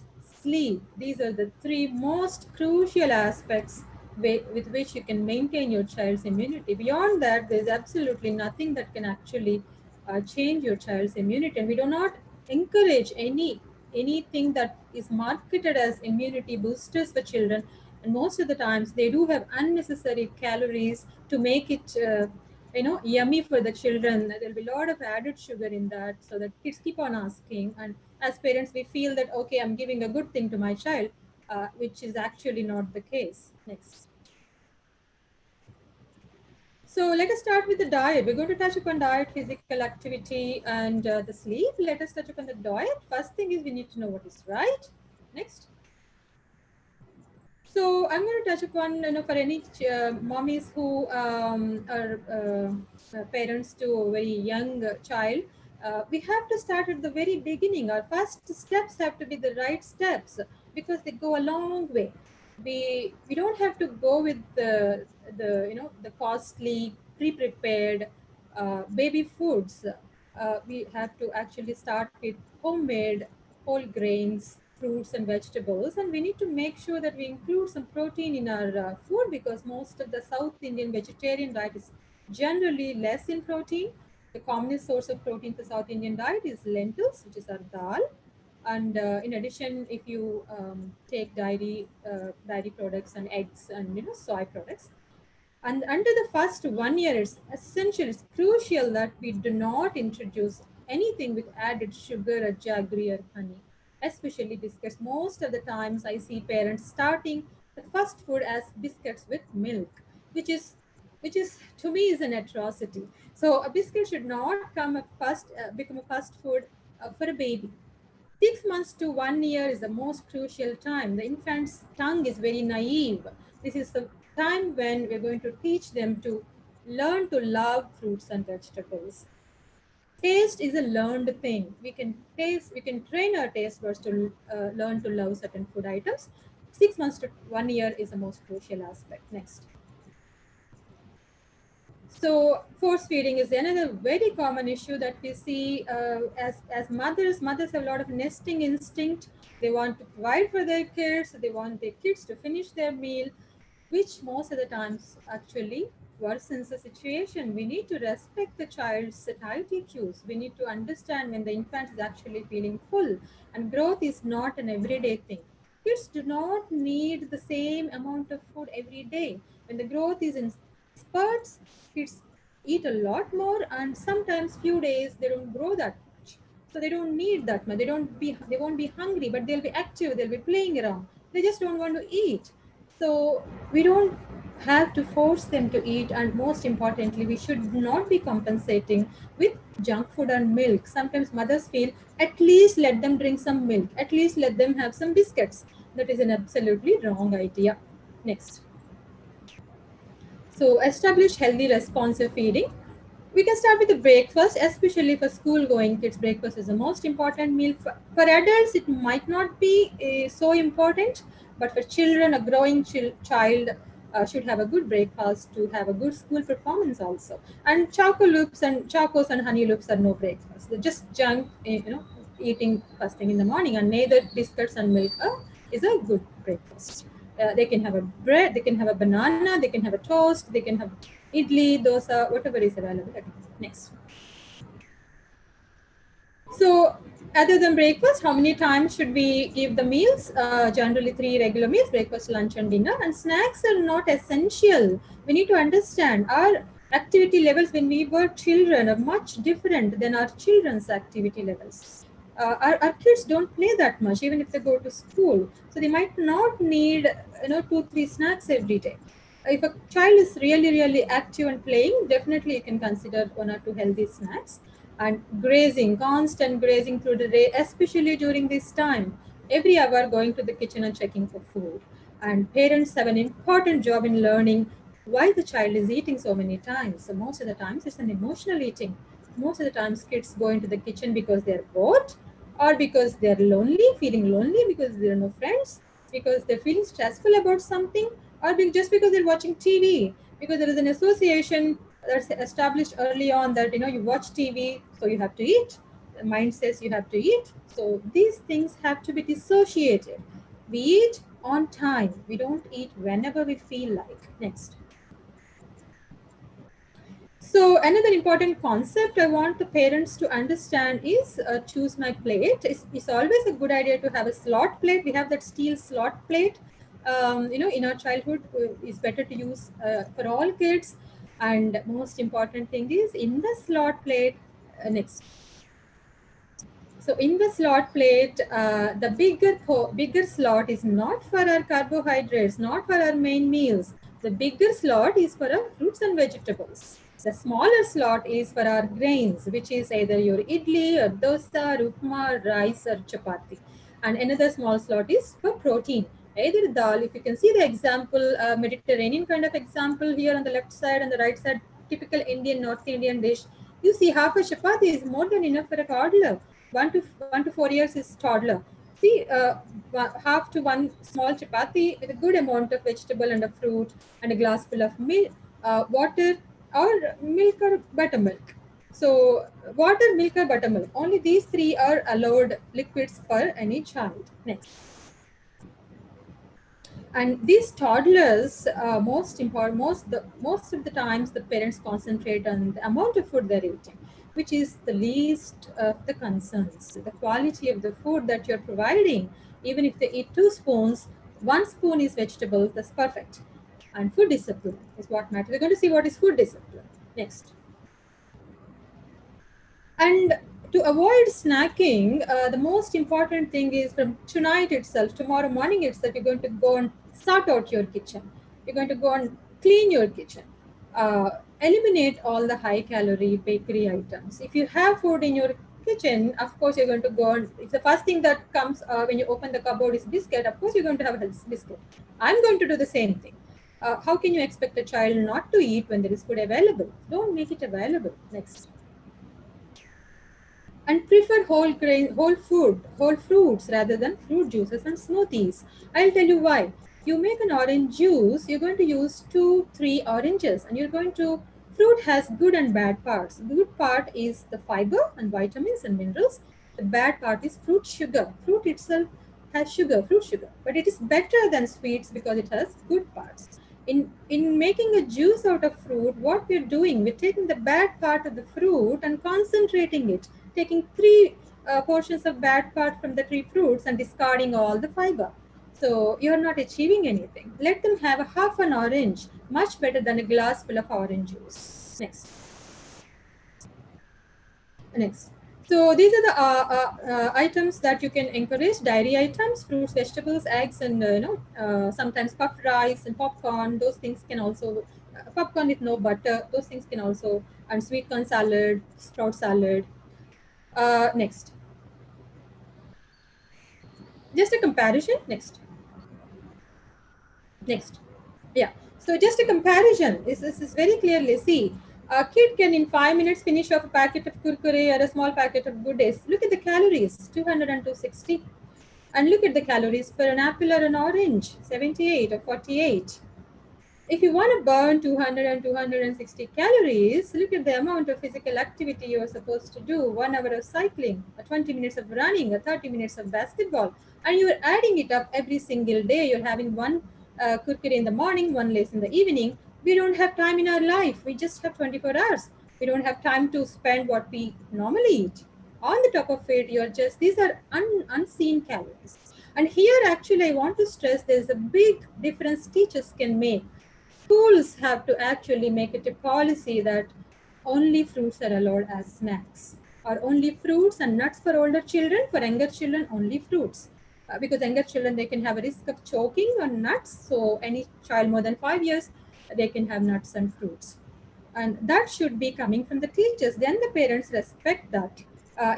Speaker 3: sleep. These are the three most crucial aspects with which you can maintain your child's immunity. Beyond that, there's absolutely nothing that can actually change your child's immunity. And we do not encourage anything that is marketed as immunity boosters for children. And most of the times, they do have unnecessary calories to make it yummy for the children. There'll be a lot of added sugar in that, so that kids keep on asking. And as parents, we feel that, okay, I'm giving a good thing to my child, which is actually not the case. Next. So let us start with the diet. We're going to touch upon diet, physical activity, and the sleep. Let us touch upon the diet. First thing is we need to know what is right. Next. So I'm going to touch upon, for any mommies who are parents to a very young child, we have to start at the very beginning. Our first steps have to be the right steps because they go a long way. We don't have to go with the costly pre-prepared baby foods. We have to actually start with homemade whole grains, fruits and vegetables, and we need to make sure that we include some protein in our food, because most of the South Indian vegetarian diet is generally less in protein. The commonest source of protein for South Indian diet is lentils, which is our dal. And in addition, if you take dairy products and eggs and soy products, and under the first 1 year, it's essential, it's crucial that we do not introduce anything with added sugar or jaggery or honey, especially biscuits. Most of the times I see parents starting the first food as biscuits with milk, which is to me is an atrocity. So a biscuit should not become a first food for a baby. 6 months to 1 year is the most crucial time. The infant's tongue is very naive. This is the time when we're going to teach them to learn to love fruits and vegetables. Taste is a learned thing. We can train our taste buds to learn to love certain food items. 6 months to 1 year is the most crucial aspect. Next. So force feeding is another very common issue that we see as mothers. Mothers have a lot of nesting instinct. They want to provide for their kids. They want their kids to finish their meal, which most of the times actually worsens the situation. We need to respect the child's satiety cues. We need to understand when the infant is actually feeling full, and growth is not an everyday thing. Kids do not need the same amount of food every day. When the growth is in spurts, kids eat a lot more, and sometimes few days they don't grow that much. So they don't need that much. They won't be hungry, but they'll be active, they'll be playing around. They just don't want to eat. So we don't have to force them to eat, and most importantly, we should not be compensating with junk food and milk. Sometimes mothers feel, at least let them drink some milk, at least let them have some biscuits. That is an absolutely wrong idea. Next. So establish healthy responsive feeding. We can start with the breakfast, especially for school going kids. Breakfast is the most important meal. For adults, it might not be so important, but for children, a growing child should have a good breakfast to have a good school performance also. And chocos and honey loops are no breakfast. They're just junk, eating first thing in the morning, and neither biscuits and milk is a good breakfast. They can have a bread, they can have a banana, they can have a toast, they can have idli, dosa, whatever is available. Next. So other than breakfast, how many times should we give the meals? Generally 3 regular meals, breakfast, lunch and dinner. And snacks are not essential. We need to understand our activity levels when we were children are much different than our children's activity levels. Our kids don't play that much, even if they go to school. So they might not need 2-3 snacks every day. If a child is really, really active and playing, definitely you can consider 1 or 2 healthy snacks. And grazing, constant grazing through the day, especially during this time. Every hour going to the kitchen and checking for food. And parents have an important job in learning why the child is eating so many times. So most of the times it's an emotional eating. Most of the times kids go into the kitchen because they're bored, or because they're lonely, feeling lonely because there are no friends. because they're feeling stressful about something, or just because they're watching TV, because there is an association that's established early on that, you watch TV, so you have to eat. The mind says you have to eat. So these things have to be dissociated. We eat on time. We don't eat whenever we feel like. Next. So another important concept I want the parents to understand is choose my plate. It's always a good idea to have a slot plate. We have that steel slot plate. In our childhood, it's better to use for all kids. And most important thing is in the slot plate. Next. So in the slot plate, the bigger slot is not for our carbohydrates, not for our main meals. The bigger slot is for our fruits and vegetables. The smaller slot is for our grains, which is either your idli or dosa, or upma, rice or chapati. And another small slot is for protein, either dal. If you can see the example, Mediterranean kind of example here on the left side and the right side, typical Indian, North Indian dish. You see half a chapati is more than enough for a toddler. 1 to 4 years is toddler. See, half to one small chapati with a good amount of vegetable and a fruit and a glass full of milk, water or milk or buttermilk. So water, milk or buttermilk. Only these three are allowed liquids for any child. Next. And these toddlers, most of the times the parents concentrate on the amount of food they're eating, which is the least of the concerns. The quality of the food that you're providing, even if they eat 2 spoons, 1 spoon is vegetable, that's perfect. And food discipline is what matters. We're going to see what is food discipline. Next. And to avoid snacking, the most important thing is from tonight itself, tomorrow morning itself, you're going to go and sort out your kitchen. You're going to go and clean your kitchen. Eliminate all the high calorie bakery items. If you have food in your kitchen, of course, you're going to go and, if the first thing that comes when you open the cupboard is biscuit, of course, you're going to have a biscuit. I'm going to do the same thing. How can you expect a child not to eat when there is food available? Don't make it available. Next. And prefer whole fruits rather than fruit juices and smoothies. I'll tell you why. You make an orange juice, you're going to use 2-3 oranges, and you're going to, fruit has good and bad parts. The good part is the fiber and vitamins and minerals. The bad part is fruit sugar. Fruit itself has sugar, fruit sugar, but it is better than sweets because it has good parts. In making a juice out of fruit, what we're doing, we're taking the bad part of the fruit and concentrating it, taking 3 portions of bad part from the 3 fruits and discarding all the fiber. So you're not achieving anything. Let them have a half an orange, much better than a glass full of orange juice. Next. Next. So these are the items that you can encourage: dairy items, fruits, vegetables, eggs, and sometimes puffed rice and popcorn. Those things can also, popcorn with no butter. Those things can also, and sweet corn salad, sprout salad. Next. Just a comparison. Next. Next. Yeah. So just a comparison. This is very clearly. See, a kid can in 5 minutes finish off a packet of kurkure or a small packet of good days. Look at the calories, 200 and 260. And look at the calories for an apple or an orange, 78 or 48. If you want to burn 200 and 260 calories, look at the amount of physical activity you are supposed to do. 1 hour of cycling, 20 minutes of running, 30 minutes of basketball. And you are adding it up every single day. You're having one kurkure in the morning, one lace in the evening. We don't have time in our life. We just have 24 hours. We don't have time to spend what we normally eat. On the top of it, you're just, these are unseen calories. And here, actually, I want to stress there's a big difference teachers can make. Schools have to actually make it a policy that only fruits are allowed as snacks, or only fruits and nuts for older children. For younger children, only fruits. Because younger children, they can have a risk of choking on nuts. So any child more than 5 years, they can have nuts and fruits. And that should be coming from the teachers. Then the parents respect that.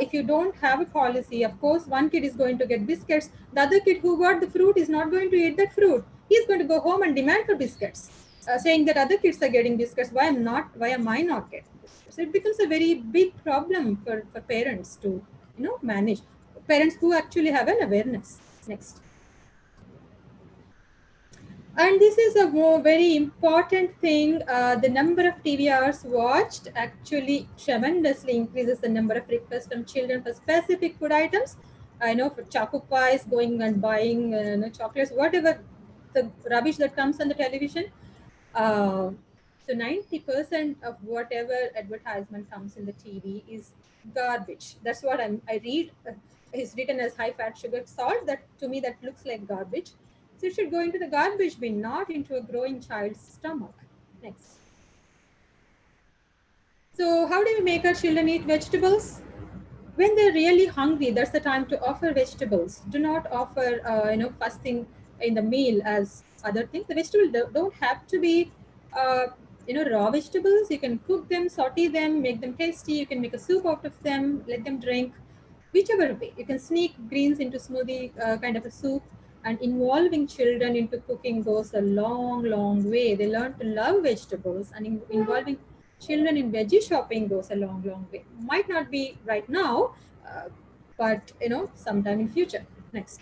Speaker 3: If you don't have a policy, of course, one kid is going to get biscuits. The other kid who got the fruit is not going to eat that fruit. He's going to go home and demand for biscuits, saying that other kids are getting biscuits. Why am I not getting biscuits? So it becomes a very big problem for parents to, manage. Parents who actually have an awareness. Next. And this is a very important thing. The number of TV hours watched actually tremendously increases the number of requests from children for specific food items. I know for choco pies, going and buying chocolates, whatever the rubbish that comes on the television. Uh, so 90% of whatever advertisement comes in the TV is garbage. That's what I read. It's written as high fat, sugar, salt. That to me that looks like garbage. So it should go into the garbage bin, not into a growing child's stomach. Next. So how do we make our children eat vegetables? When they're really hungry, that's the time to offer vegetables. Do not offer, fasting in the meal as other things. The vegetables don't have to be, raw vegetables. You can cook them, saute them, make them tasty. You can make a soup out of them, let them drink. Whichever way, you can sneak greens into smoothie kind of a soup, and involving children into cooking goes a long, long way. They learn to love vegetables, and involving children in veggie shopping goes a long, long way. Might not be right now, but sometime in future. Next.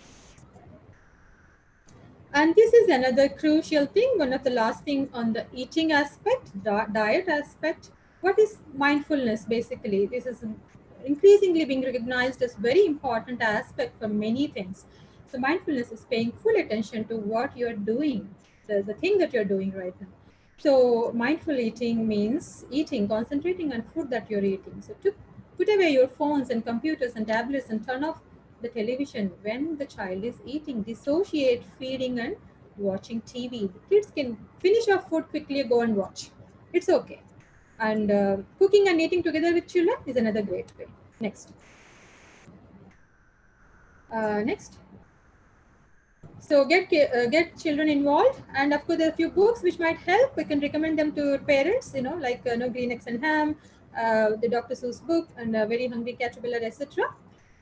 Speaker 3: And this is another crucial thing, one of the last thing on the eating aspect, diet aspect. What is mindfulness basically? This is increasingly being recognized as very important aspect for many things. So mindfulness is paying full attention to what you're doing, the thing that you're doing right now. So mindful eating means eating, concentrating on food that you're eating. So to put away your phones and computers and tablets and turn off the television when the child is eating, dissociate feeding and watching TV. The kids can finish off food quickly, go and watch. It's okay. And cooking and eating together with children is another great way. Next. Next. So get children involved, and of course there are a few books which might help. We can recommend them to parents, like Green Eggs and Ham, the Dr. Seuss book, and Very Hungry Caterpillar, etc.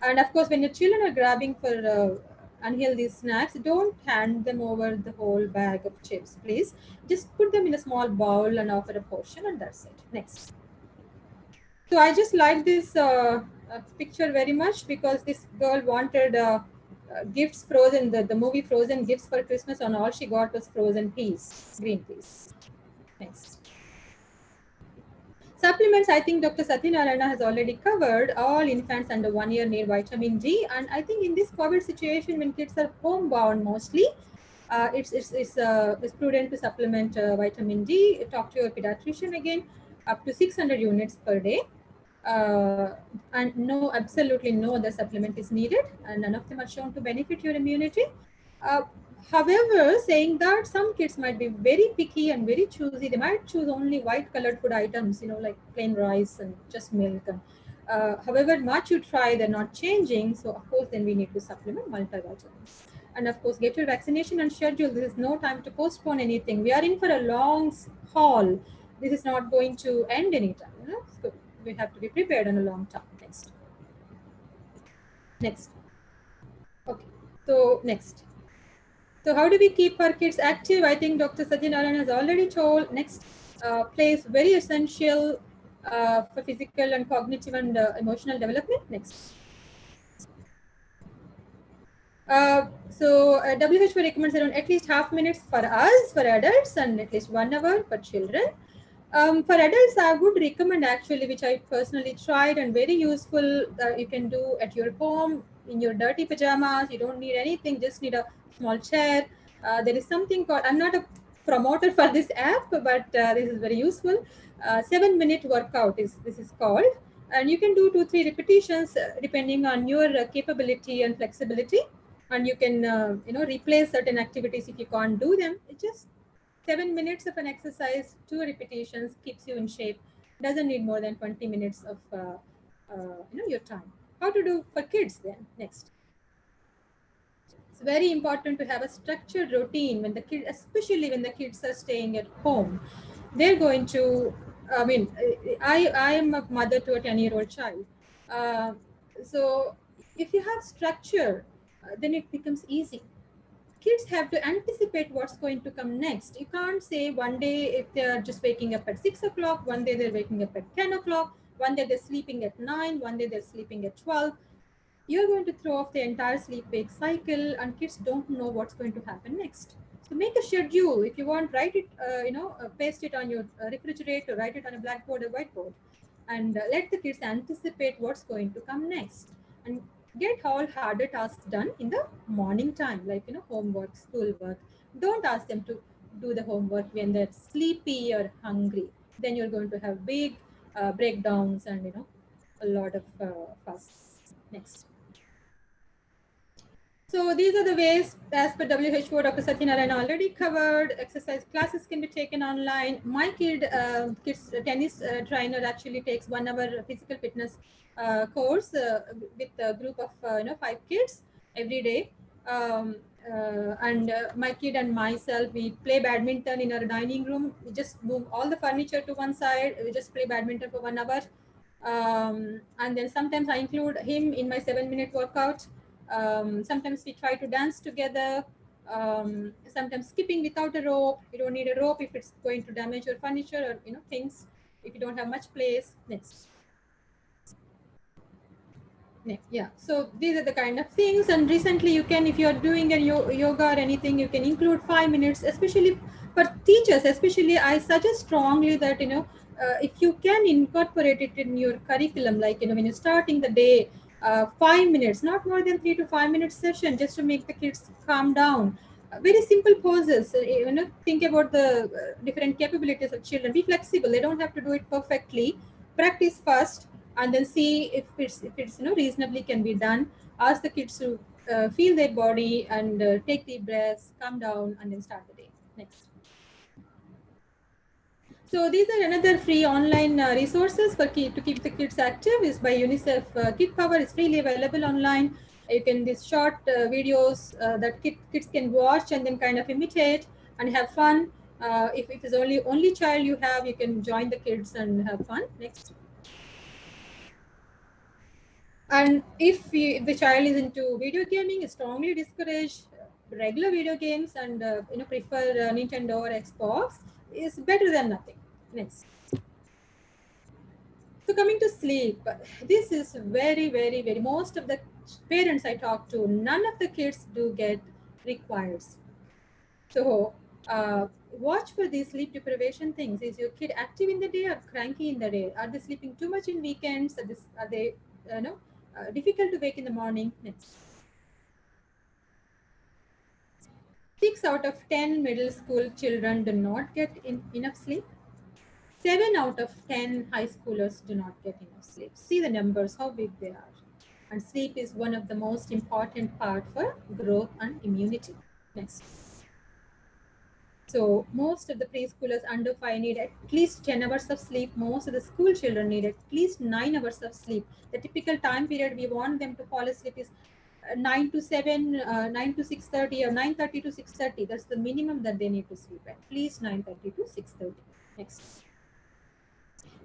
Speaker 3: And of course, when your children are grabbing for unhealthy snacks, don't hand them over the whole bag of chips, please. Just put them in a small bowl and offer a portion, and that's it. Next. So I just like this picture very much because this girl wanted gifts frozen, the movie Frozen gifts for Christmas, and all she got was frozen peas, green peas. Next. Supplements, I think Dr. Satyanarayana has already covered. All infants under 1 year need vitamin D. And I think in this COVID situation, when kids are homebound mostly, it's prudent to supplement vitamin D. Talk to your pediatrician again, up to 600 units per day. And no, absolutely no other supplement is needed, and none of them are shown to benefit your immunity. Uh, However, saying that some kids might be very picky and very choosy, they might choose only white colored food items, like plain rice and just milk. And, however much you try, they're not changing. So of course, then we need to supplement multivitamins. And of course, get your vaccination and schedule. There is no time to postpone anything. We are in for a long haul. This is not going to end anytime. So we have to be prepared on a long term. Next. Next. Okay. So next. So how do we keep our kids active? I think Dr. Satyanarayan has already told. Next, play is very essential for physical and cognitive and emotional development. Next. WHO recommends around at least half minutes for us, for adults, and at least 1 hour for children. For adults, I would recommend actually, which I personally tried and very useful, you can do at your home in your dirty pajamas. You don't need anything, just need a small chair. There is something called, I'm not a promoter for this app, but this is very useful. 7-minute workout this is called. And you can do 2-3 repetitions depending on your capability and flexibility. And you can, replace certain activities if you can't do them. It just 7 minutes of an exercise, 2 repetitions keeps you in shape. Doesn't need more than 20 minutes of your time. How to do for kids then? Next. It's very important to have a structured routine when the kid, especially when the kids are staying at home. They're going to, I am a mother to a 10-year-old child. So if you have structure, then it becomes easy. Kids have to anticipate what's going to come next. You can't say one day if they're just waking up at 6 o'clock, one day they're waking up at 10 o'clock, one day they're sleeping at 9, one day they're sleeping at 12. You're going to throw off the entire sleep wake cycle, and kids don't know what's going to happen next. So make a schedule. If you want, write it, paste it on your refrigerator, write it on a blackboard or whiteboard, and let the kids anticipate what's going to come next. And get all harder tasks done in the morning time, like, homework, schoolwork. Don't ask them to do the homework when they're sleepy or hungry. Then you're going to have big breakdowns and, a lot of fuss. Next. So these are the ways, as per WHO, Dr. Satyanarayana already covered. Exercise classes can be taken online. My kid's tennis trainer actually takes 1 hour physical fitness course with a group of 5 kids every day. And my kid and myself, we play badminton in our dining room. We just move all the furniture to one side. We just play badminton for 1 hour. And then sometimes I include him in my 7-minute workout. Sometimes we try to dance together. Sometimes skipping without a rope. You don't need a rope if it's going to damage your furniture or things. If you don't have much place. Next. Yeah, so these are the kind of things. And recently you can, if you are doing a yoga or anything, you can include 5 minutes, especially for teachers. Especially I suggest strongly that if you can incorporate it in your curriculum, like when you're starting the day, 5 minutes, not more than 3 to 5 minutes session, just to make the kids calm down. Very simple poses. Think about the different capabilities of children. Be flexible. They don't have to do it perfectly. Practice first, and then see if it's reasonably can be done. Ask the kids to feel their body and take deep breaths, calm down, and then start the day. Next. So these are another free online resources to keep the kids active. Is by UNICEF. Kid Power is freely available online. You can these short videos that kids can watch and then kind of imitate and have fun. If it is only child you have, you can join the kids and have fun. Next. And if the child is into video gaming, strongly discourage regular video games and prefer Nintendo or Xbox. Is better than nothing. Next. So coming to sleep, this is very, very, very, most of the parents I talk to, none of the kids do get required sleep. So watch for these sleep deprivation things. Is your kid active in the day or cranky in the day? Are they sleeping too much in weekends? Are they difficult to wake in the morning? Next. 6 out of 10 middle school children do not get enough sleep. 7 out of 10 high schoolers do not get enough sleep. See the numbers, how big they are. And sleep is one of the most important part for growth and immunity. Next. So most of the preschoolers under 5 need at least 10 hours of sleep. Most of the school children need at least 9 hours of sleep. The typical time period we want them to fall asleep is 9 to 7, 9 to 6:30, or 9:30 to 6:30. That's the minimum that they need to sleep, at least 9:30 to 6:30. Next.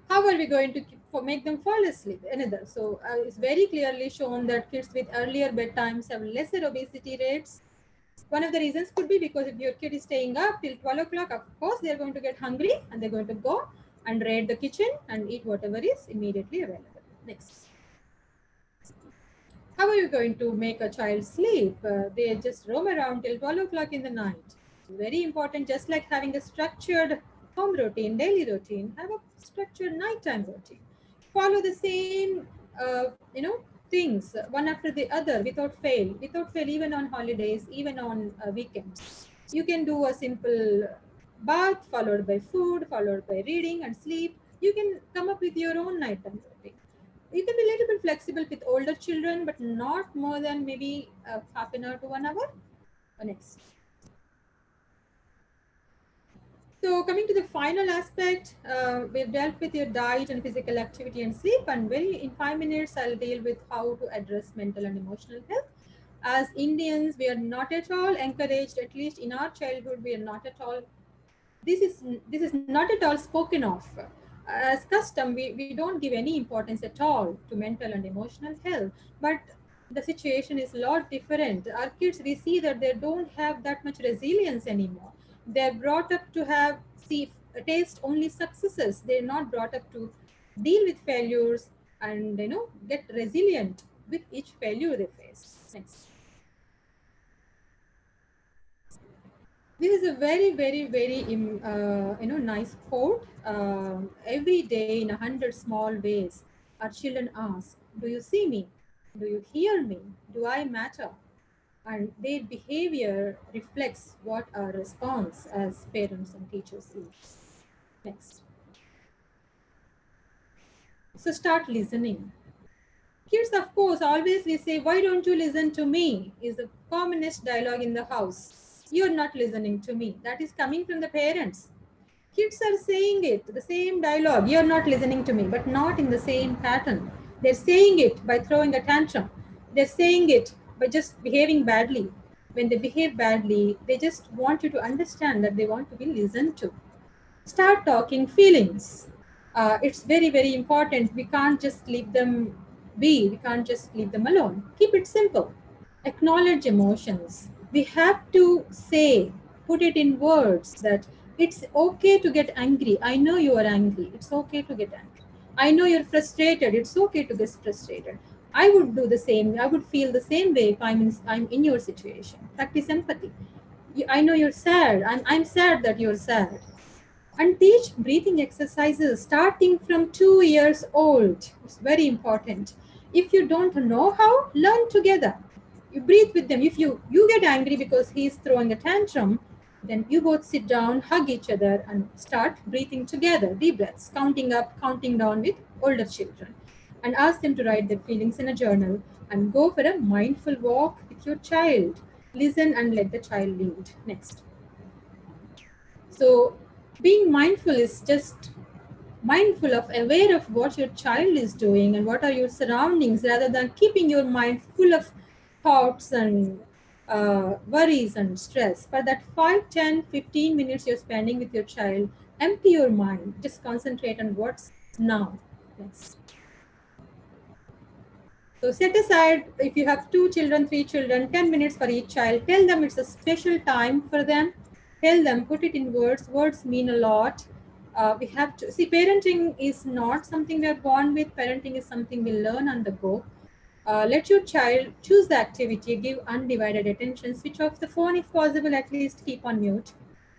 Speaker 3: How are we going to make them fall asleep? Another. So it's very clearly shown that kids with earlier bedtimes have lesser obesity rates. One of the reasons could be because if your kid is staying up till 12 o'clock, of course, they're going to get hungry and they're going to go and raid the kitchen and eat whatever is immediately available. Next. How are you going to make a child sleep? They just roam around till 12 o'clock in the night. Very important, just like having a structured home routine, daily routine, have a structured nighttime routine. Follow the same, things one after the other without fail, even on holidays, even on weekends. You can do a simple bath followed by food, followed by reading and sleep. You can come up with your own nighttime routine. You can be a little bit flexible with older children, but not more than maybe half an hour to 1 hour. Next. So coming to the final aspect, we've dealt with your diet and physical activity and sleep, and in 5 minutes, I'll deal with how to address mental and emotional health. As Indians, we are not at all encouraged, at least in our childhood, we are not at all, this is not at all spoken of. As custom, we don't give any importance at all to mental and emotional health. But the situation is a lot different. Our kids, we see that they don't have that much resilience anymore. They're brought up to taste only successes. They're not brought up to deal with failures and get resilient with each failure they face. Next. This is a very, very, very, nice quote. Every day in 100 small ways, our children ask, do you see me? Do you hear me? Do I matter? And their behavior reflects what our response as parents and teachers is. Next. So start listening. Kids, of course, always we say, why don't you listen to me? Is the commonest dialogue in the house. You're not listening to me. That is coming from the parents. Kids are saying it, the same dialogue. You're not listening to me, but not in the same pattern. They're saying it by throwing a tantrum. They're saying it by just behaving badly. When they behave badly, they just want you to understand that they want to be listened to. Start talking feelings. It's very, very important. We can't just leave them be. We can't just leave them alone. Keep it simple. Acknowledge emotions. We have to say, put it in words that it's okay to get angry. I know you are angry. It's okay to get angry. I know you're frustrated. It's okay to get frustrated. I would do the same. I would feel the same way if I'm in your situation. Practice empathy. I know you're sad. I'm sad that you're sad. And teach breathing exercises starting from 2 years old. It's very important. If you don't know how, learn together. You breathe with them. If you get angry because he's throwing a tantrum, then you both sit down, hug each other, and start breathing together. Deep breaths, counting up, counting down with older children. And ask them to write their feelings in a journal and go for a mindful walk with your child. Listen and let the child lead. Next. So being mindful is just mindful of aware of what your child is doing and what are your surroundings rather than keeping your mind full of thoughts and worries and stress. For that 5, 10, 15 minutes you're spending with your child, empty your mind. Just concentrate on what's now. Next. So set aside, if you have 2 children, 3 children, 10 minutes for each child. Tell them it's a special time for them. Tell them, put it in words. Words mean a lot. We have to see, parenting is not something we are born with. Parenting is something we learn on the go. Let your child choose the activity, give undivided attention, switch off the phone if possible, at least keep on mute.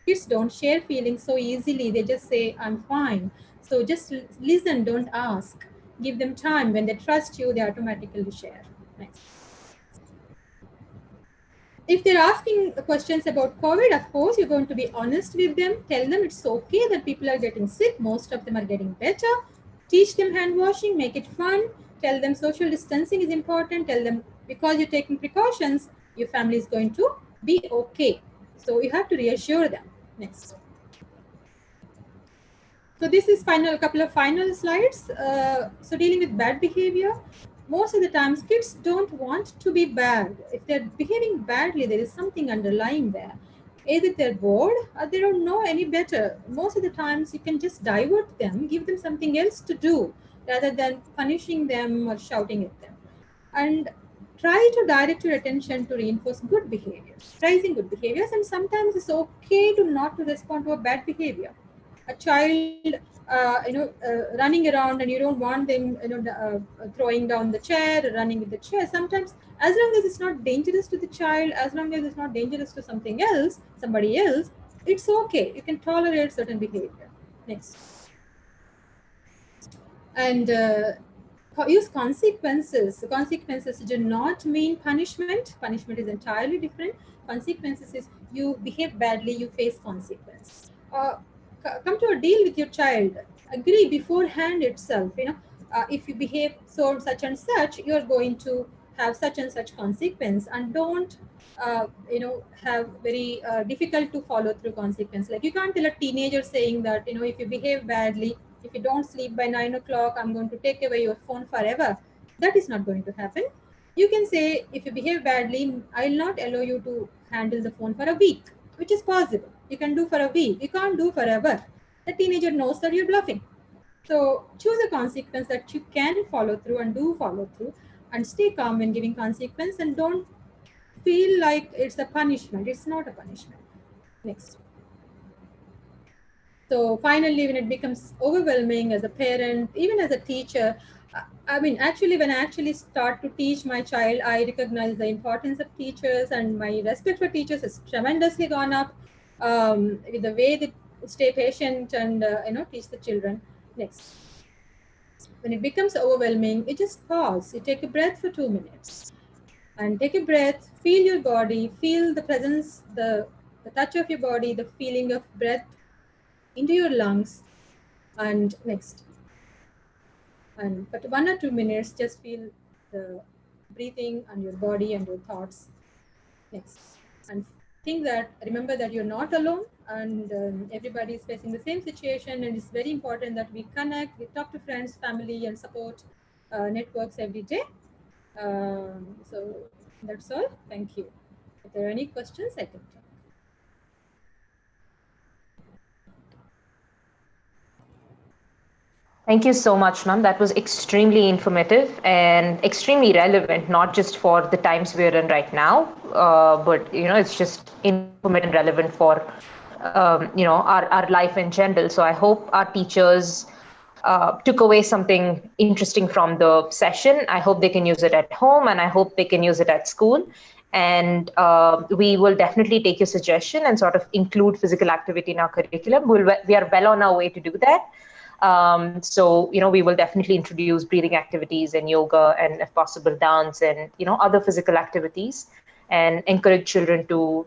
Speaker 3: Kids don't share feelings so easily. They just say, I'm fine. So just listen, don't ask. Give them time. When they trust you, they automatically share. Next. If they're asking questions about COVID, of course, you're going to be honest with them. Tell them it's okay that people are getting sick. Most of them are getting better. Teach them hand washing, make it fun. Tell them social distancing is important. Tell them because you're taking precautions, your family is going to be okay. So you have to reassure them. Next. So this is a couple of final slides. So dealing with bad behavior, most of the times kids don't want to be bad. If they're behaving badly, there is something underlying there. Either they're bored or they don't know any better. Most of the times you can just divert them, give them something else to do rather than punishing them or shouting at them. And try to direct your attention to reinforce good behaviors, praising good behaviors. And sometimes it's okay to not to respond to a bad behavior. A child running around and you don't want them throwing down the chair, running with the chair. Sometimes, as long as it's not dangerous to the child, as long as it's not dangerous to somebody else, it's okay. You can tolerate certain behavior. Next. And use consequences. Consequences do not mean punishment. Punishment is entirely different. Consequences is you behave badly, you face consequence. Come to a deal with your child. Agree beforehand itself. If you behave such and such, you are going to have such and such consequence, and don't have very difficult to follow through consequence. Like you can't tell a teenager saying that if you behave badly, if you don't sleep by 9 o'clock, I'm going to take away your phone forever. That is not going to happen. You can say, if you behave badly, I'll not allow you to handle the phone for a week, which is possible. You can do for a week. You can't do forever. The teenager knows that you're bluffing. So choose a consequence that you can follow through and do follow through, and stay calm when giving consequence, and don't feel like it's a punishment. It's not a punishment. Next. So finally, when it becomes overwhelming as a parent, even as a teacher, actually, when I actually start to teach my child, I recognize the importance of teachers, and my respect for teachers has tremendously gone up. with the way they stay patient and teach the children. Next, when it becomes overwhelming, you just pause. You take a breath for 2 minutes, and take a breath. Feel your body. Feel the presence, the touch of your body, the feeling of breath into your lungs. And next, and for 1 or 2 minutes, just feel the breathing and your body and your thoughts. Next, and remember that you're not alone, and everybody is facing the same situation, and it's very important that we connect, we talk to friends, family, and support networks every day. So that's all. Thank you. If there are any questions, I can talk.
Speaker 1: Thank you so much, ma'am. That was extremely informative and extremely relevant, not just for the times we're in right now, but it's just informative and relevant for our life in general. So I hope our teachers took away something interesting from the session. I hope they can use it at home, and I hope they can use it at school. And we will definitely take your suggestion and sort of include physical activity in our curriculum. We are well on our way to do that. So we will definitely introduce breathing activities and yoga, and if possible dance, and other physical activities, and encourage children to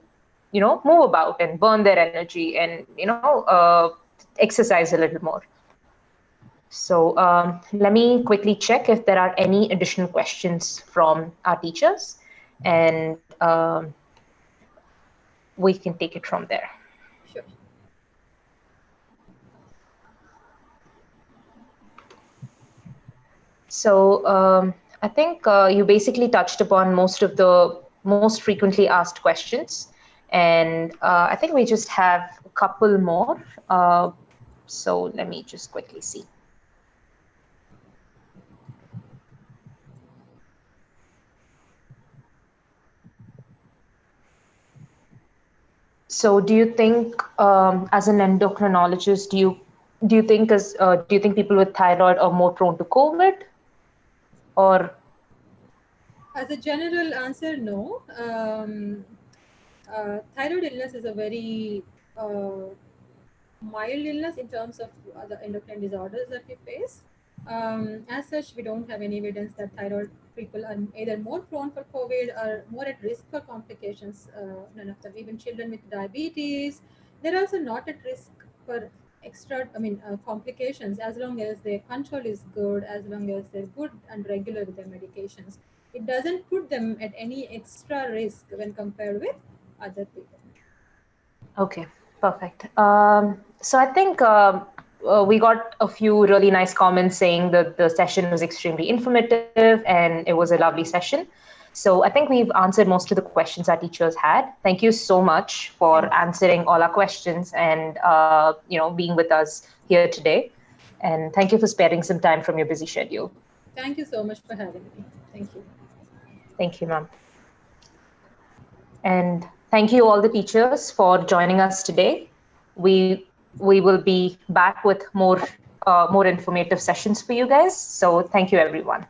Speaker 1: move about and burn their energy, and exercise a little more. So let me quickly check if there are any additional questions from our teachers, and we can take it from there.
Speaker 3: Sure.
Speaker 1: So I think you basically touched upon most of the most frequently asked questions, and I think we just have a couple more. So let me just quickly see. So do you think, as an endocrinologist, do you think people with thyroid are more prone to COVID, or?
Speaker 3: As a general answer, no. Thyroid illness is a very mild illness in terms of the endocrine disorders that we face. As such, we don't have any evidence that thyroid people are either more prone for COVID or more at risk for complications. None of them. Even children with diabetes, they're also not at risk for complications, as long as their control is good, as long as they're good and regular with their medications. It doesn't put them at any extra risk when compared with other people.
Speaker 1: Okay, perfect. So I think we got a few really nice comments saying that the session was extremely informative and it was a lovely session. So I think we've answered most of the questions our teachers had. Thank you so much for answering all our questions and being with us here today. And thank you for sparing some time from your busy schedule.
Speaker 3: Thank you so much for having me. Thank you.
Speaker 1: Thank you, ma'am. And thank you all the teachers for joining us today. We will be back with more informative sessions for you guys. So thank you, everyone.